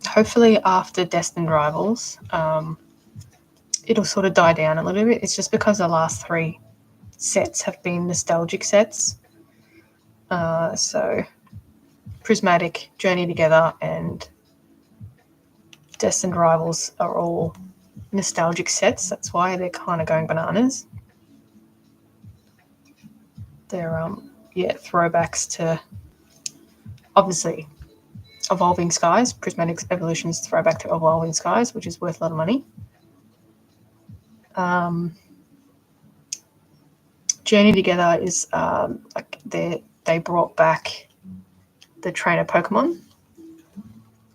hopefully after Destined Rivals, it'll sort of die down a little bit. It's just because the last 3 sets have been nostalgic sets. So Prismatic, Journey Together, and Destined Rivals are all nostalgic sets. That's why they're kind of going bananas. They're throwbacks to obviously Evolving Skies. Prismatic Evolution's throwback to Evolving Skies, which is worth a lot of money. Journey Together is like they brought back the trainer Pokemon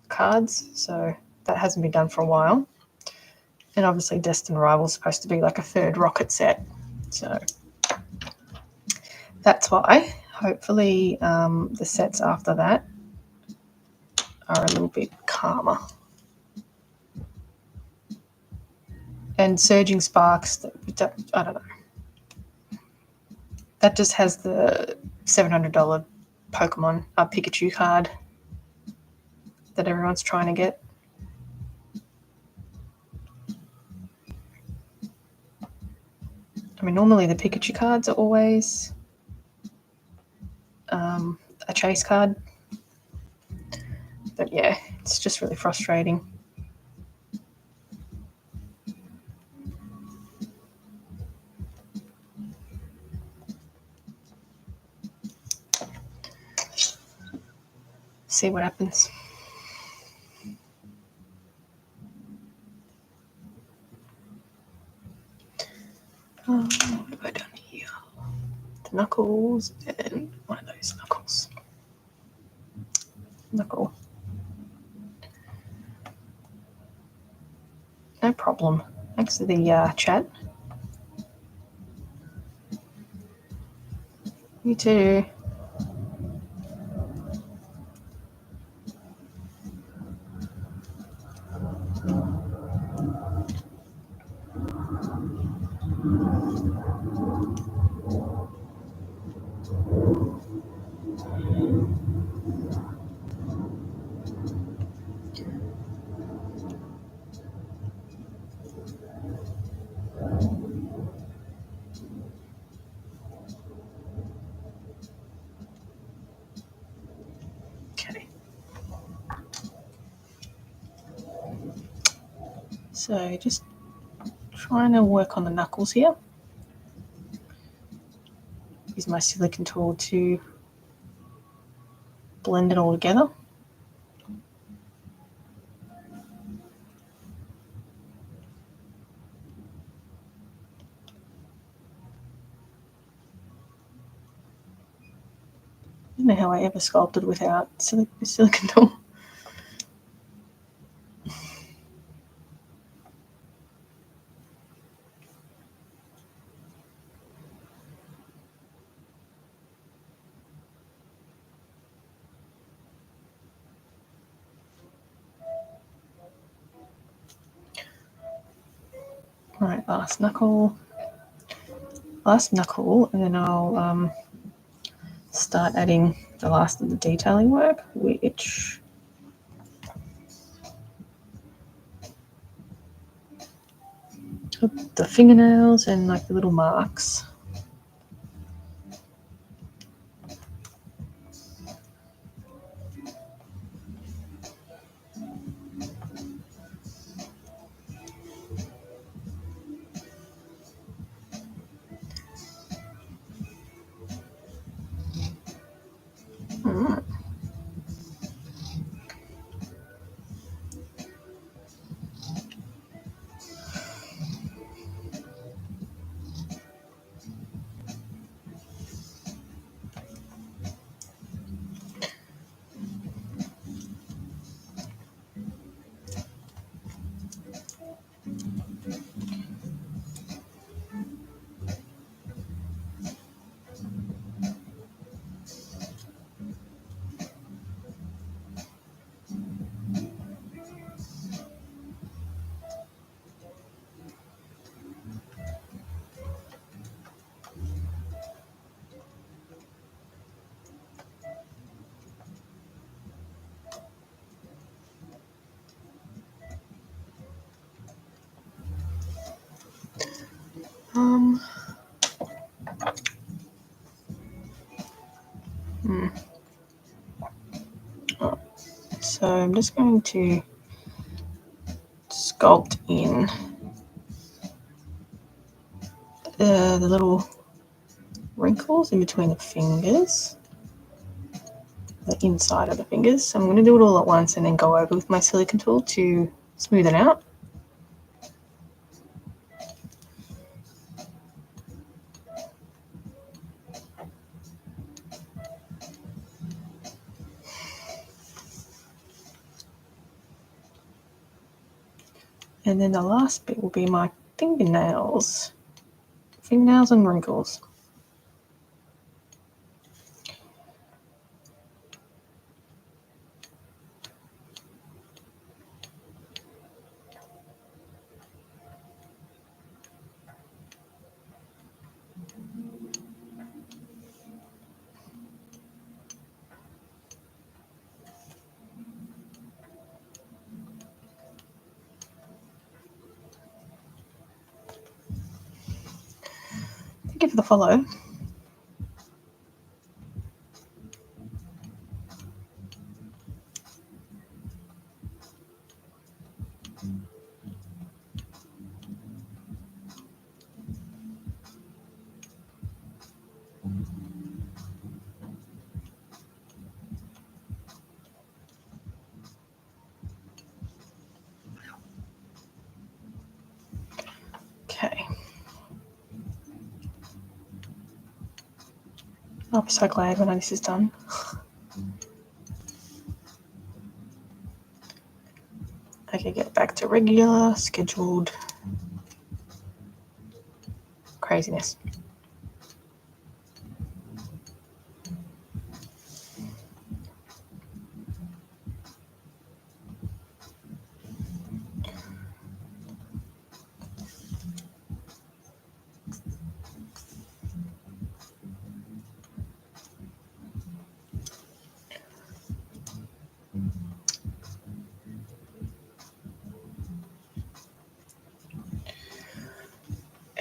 cards, so that hasn't been done for a while. And obviously Destined Rival is supposed to be like a third Rocket set, so that's why. Hopefully the sets after that are a little bit calmer. And Surging Sparks, I don't know. That just has the $700 Pokemon Pikachu card that everyone's trying to get. I mean, normally the Pikachu cards are always a chase card. But yeah, it's just really frustrating. See what happens. What have I done here? The Knuckles and one of those Knuckles. Knuckle. No problem. Thanks for the chat. You too. Okay. So just trying to work on the Knuckles here. Use my silicone tool to blend it all together. I don't know how I ever sculpted without silicone tool. Right, last knuckle, and then I'll start adding the last of the detailing work, which the fingernails and like the little marks. So I'm just going to sculpt in the little wrinkles in between the fingers, the inside of the fingers. So I'm going to do it all at once and then go over with my silicone tool to smooth it out. And then the last bit will be my fingernails and wrinkles. Thank you for the follow. Okay. I'll be so glad when this is done. I can get back to regular, scheduled craziness.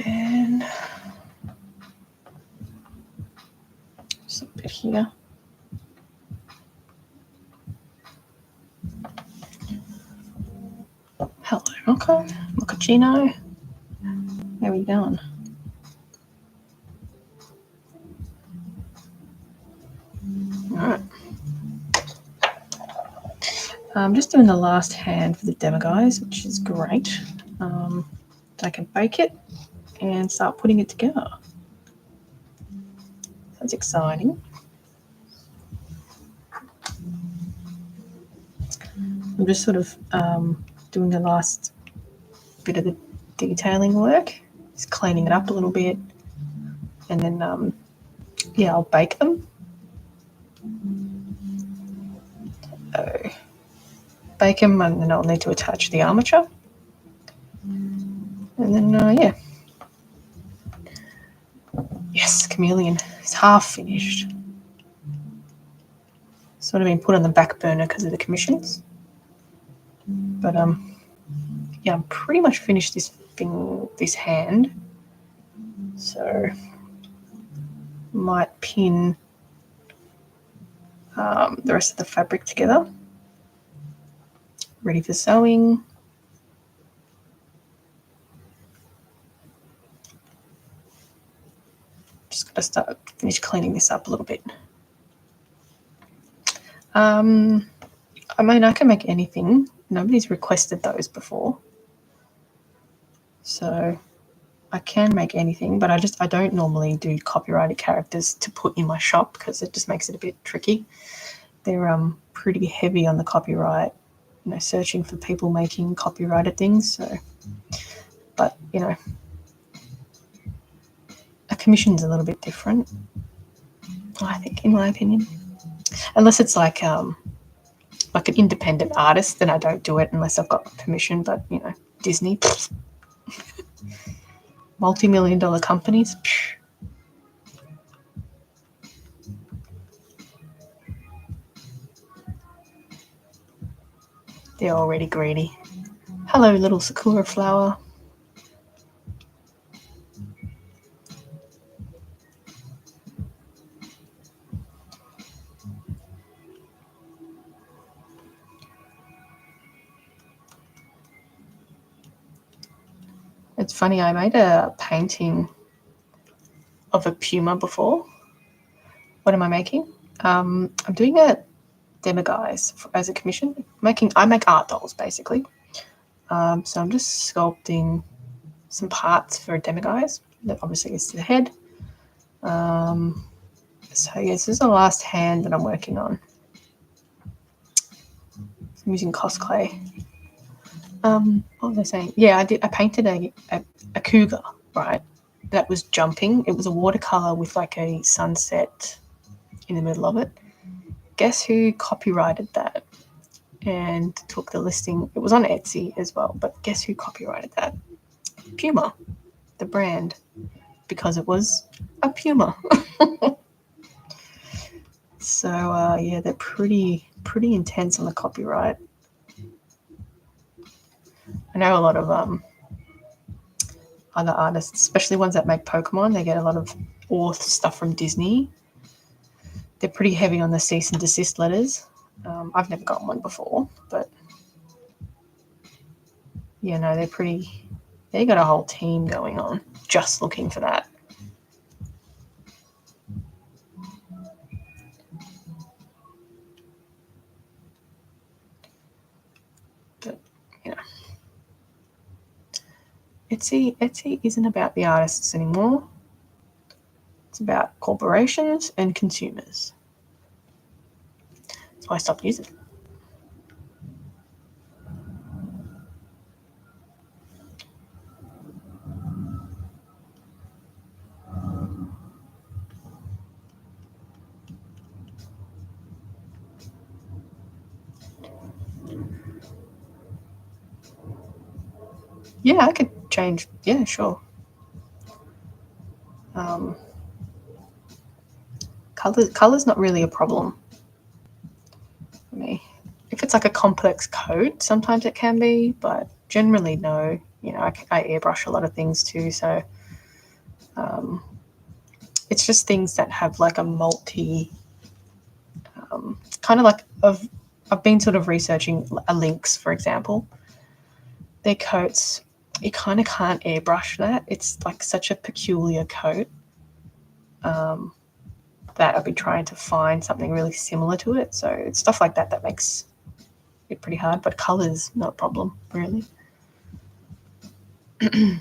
And just a bit here. Hello, Rocco. Mochaccino. How are we going? Alright. I'm just doing the last hand for the demo, guys, which is great. I can bake it and start putting it together. That's exciting. I'm just sort of doing the last bit of the detailing work, just cleaning it up a little bit, and then I'll bake them. So bake them, and then I'll need to attach the armature, and then yes, chameleon is half finished. Sort of been put on the back burner because of the commissions, but I'm pretty much finished this hand. So might pin the rest of the fabric together, ready for sewing. Just got to finish cleaning this up a little bit. I mean, I can make anything. Nobody's requested those before, so I can make anything, but I don't normally do copyrighted characters to put in my shop because it just makes it a bit tricky. They're pretty heavy on the copyright, searching for people making copyrighted things. So, but a commission's a little bit different, I think, in my opinion. Unless it's like an independent artist, then I don't do it unless I've got permission. But Disney, multi-million-dollar companies. They're already greedy. Hello, little sakura flower. It's funny, I made a painting of a puma before. What am I making? I'm doing a demiguise as a commission. I make art dolls basically. So I'm just sculpting some parts for a demiguise. That obviously is the head. So yes, this is the last hand that I'm working on. I'm using cosplay. What was I saying? Yeah, I painted a cougar, right? That was jumping. It was a watercolor with like a sunset in the middle of it. Guess who copyrighted that and took the listing? It was on Etsy as well, but guess who copyrighted that? Puma, the brand, because it was a puma. So yeah, they're pretty intense on the copyright. I know a lot of other artists, especially ones that make Pokemon, they get a lot of stuff from Disney. They're pretty heavy on the cease and desist letters. I've never gotten one before, but yeah, no, they're pretty. They got a whole team going on just looking for that. But you know, Etsy isn't about the artists anymore. It's about corporations and consumers. So I stopped using it. Yeah, I could change. Yeah, sure. Color's not really a problem for me. If it's like a complex coat, sometimes it can be, but generally no. You know, I airbrush a lot of things too, so it's just things that have like a kind of like I've been sort of researching a lynx, for example. Their coats, you kind of can't airbrush that. It's like such a peculiar coat that I've been trying to find something really similar to it. So it's stuff like that makes it pretty hard. But colors, not a problem, really. Mm-hmm.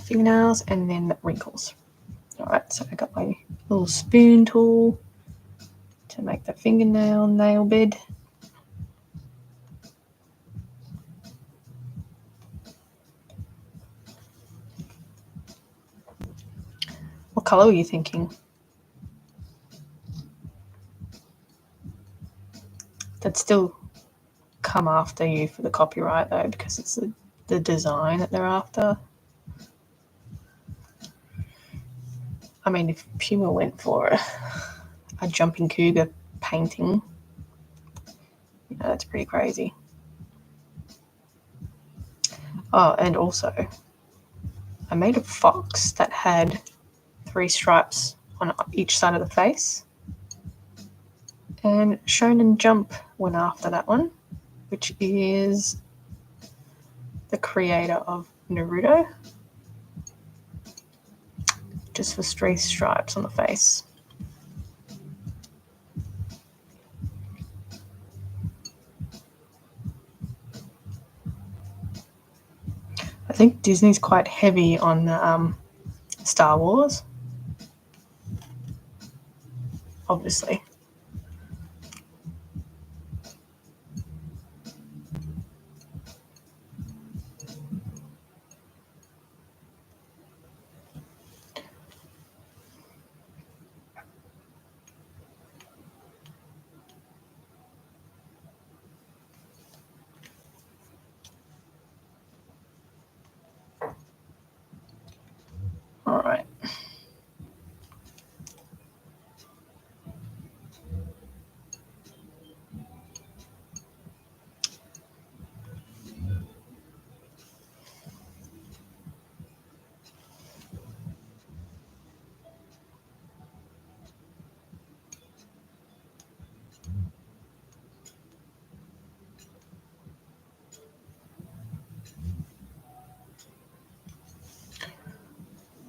Fingernails, and then wrinkles. All right, so I got my little spoon tool to make the nail bed. What color were you thinking? That'd still come after you for the copyright though, because it's the design that they're after. I mean, if Puma went for a jumping cougar painting, you know, that's pretty crazy. Oh, and also, I made a fox that had 3 stripes on each side of the face. And Shonen Jump went after that one, which is the creator of Naruto, just for 3 stripes on the face. I think Disney's quite heavy on the Star Wars, obviously.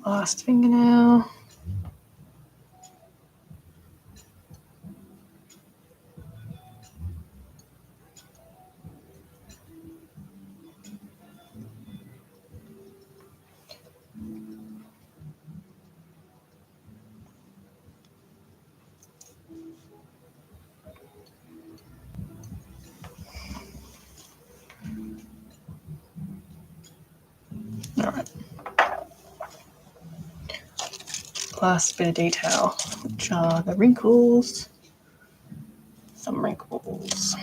Last fingernail. All right. Last bit of detail, which are the wrinkles. Some wrinkles.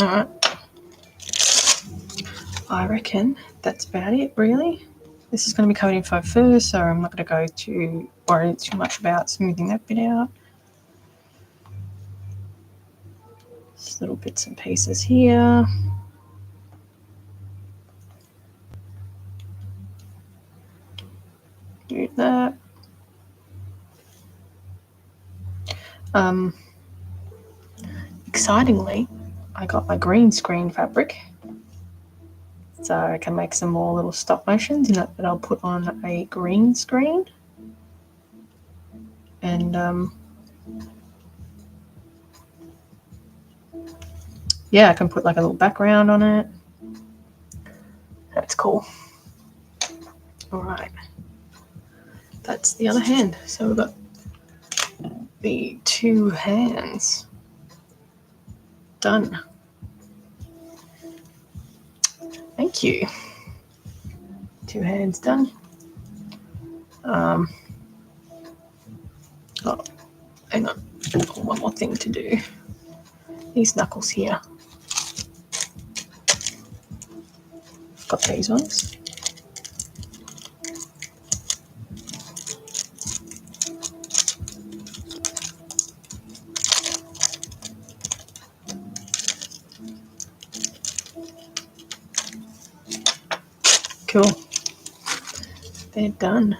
All right. I reckon that's about it, really. This is going to be covered in info first, so I'm not going to worry too much about smoothing that bit out. Just little bits and pieces here. Do that. Excitingly, I got my green screen fabric, so I can make some more little stop motions that I'll put on a green screen. And yeah, I can put like a little background on it. That's cool. All right, that's the other hand. So we've got the two hands done. Thank you. Two hands done. Oh, hang on. One more thing to do. These knuckles here. Got these ones. Cool. They're done.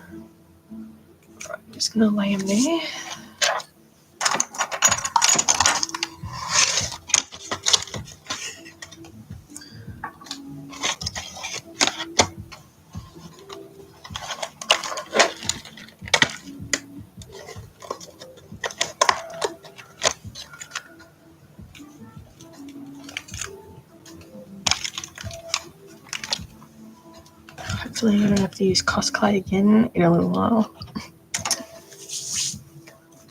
Right, I'm just going to lay them there. Hopefully I don't have to use Cos clay again in a little while.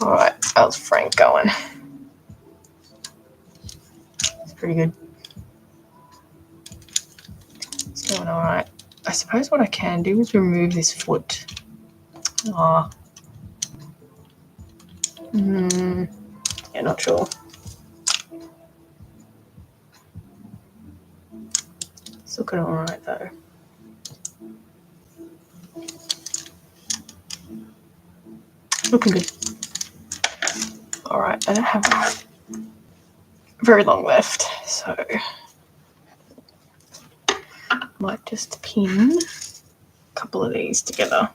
Alright, how's Frank going? It's pretty good. It's going alright. I suppose what I can do is remove this foot. Yeah, not sure. It's looking alright though. Looking good. Alright, I don't have very long left, so I might just pin a couple of these together.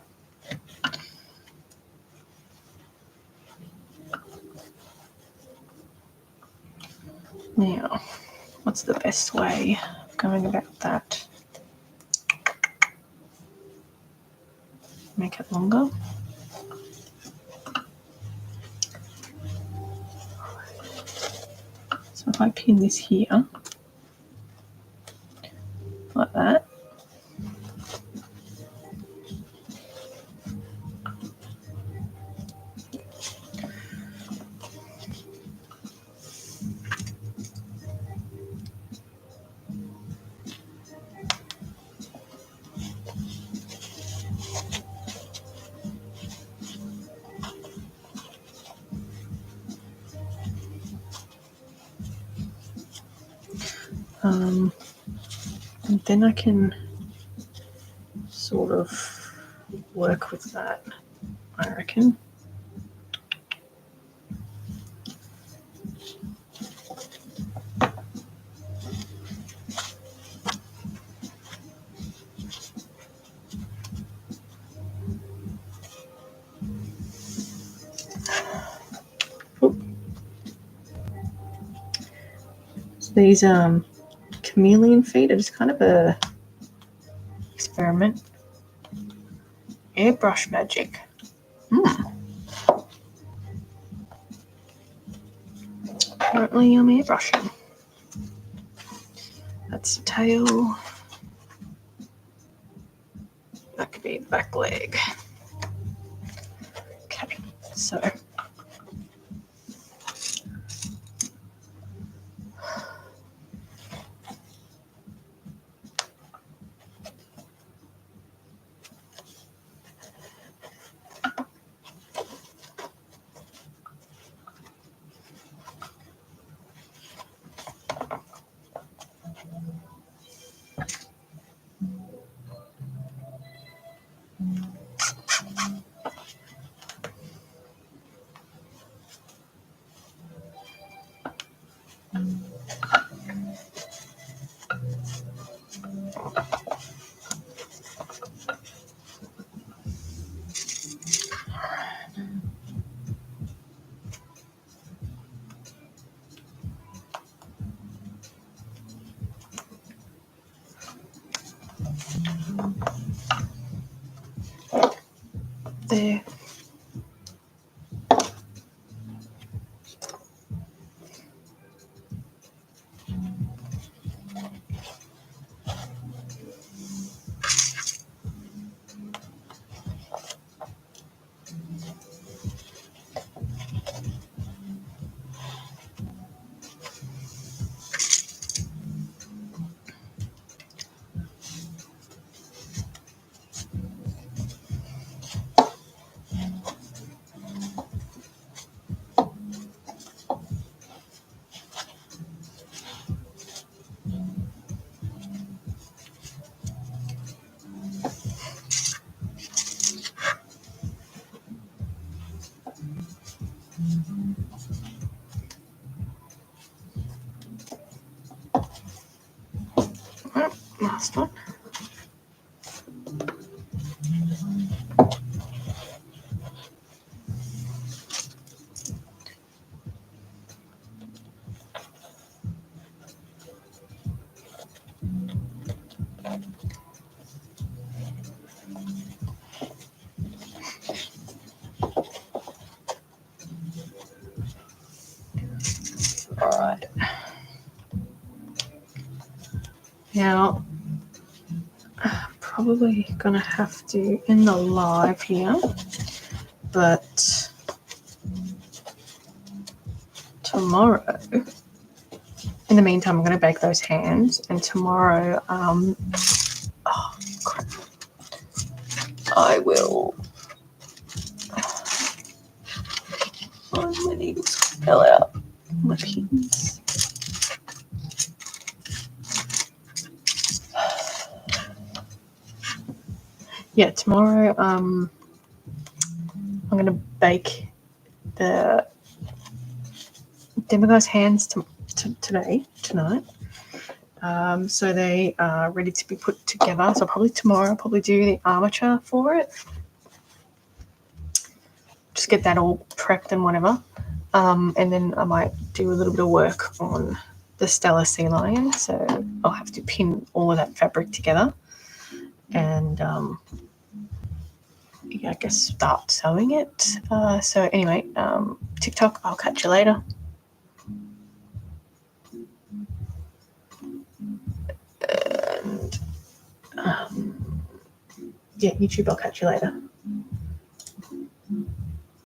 Now, what's the best way of going about that? Make it longer. So if I pin this here, like that, And then I can sort of work with that, I reckon. So these chameleon feet are just kind of a experiment. Airbrush magic. Apparently I'm airbrushing. That's the tail. That could be the back leg. Okay, so there. Last one. All right. Now, I'm probably gonna have to end the live here, but tomorrow, in the meantime, I'm gonna bake those hands, and tomorrow, oh crap, I will. Oh, my needles fell out. My pins. Yeah, tomorrow I'm going to bake the demiguy's hands tonight. So they are ready to be put together. So probably tomorrow I'll probably do the armature for it. Just get that all prepped and whatever. And then I might do a little bit of work on the Stella Sea Lion. So I'll have to pin all of that fabric together. And yeah, I guess start sewing it. So anyway, TikTok, I'll catch you later. And yeah, YouTube, I'll catch you later.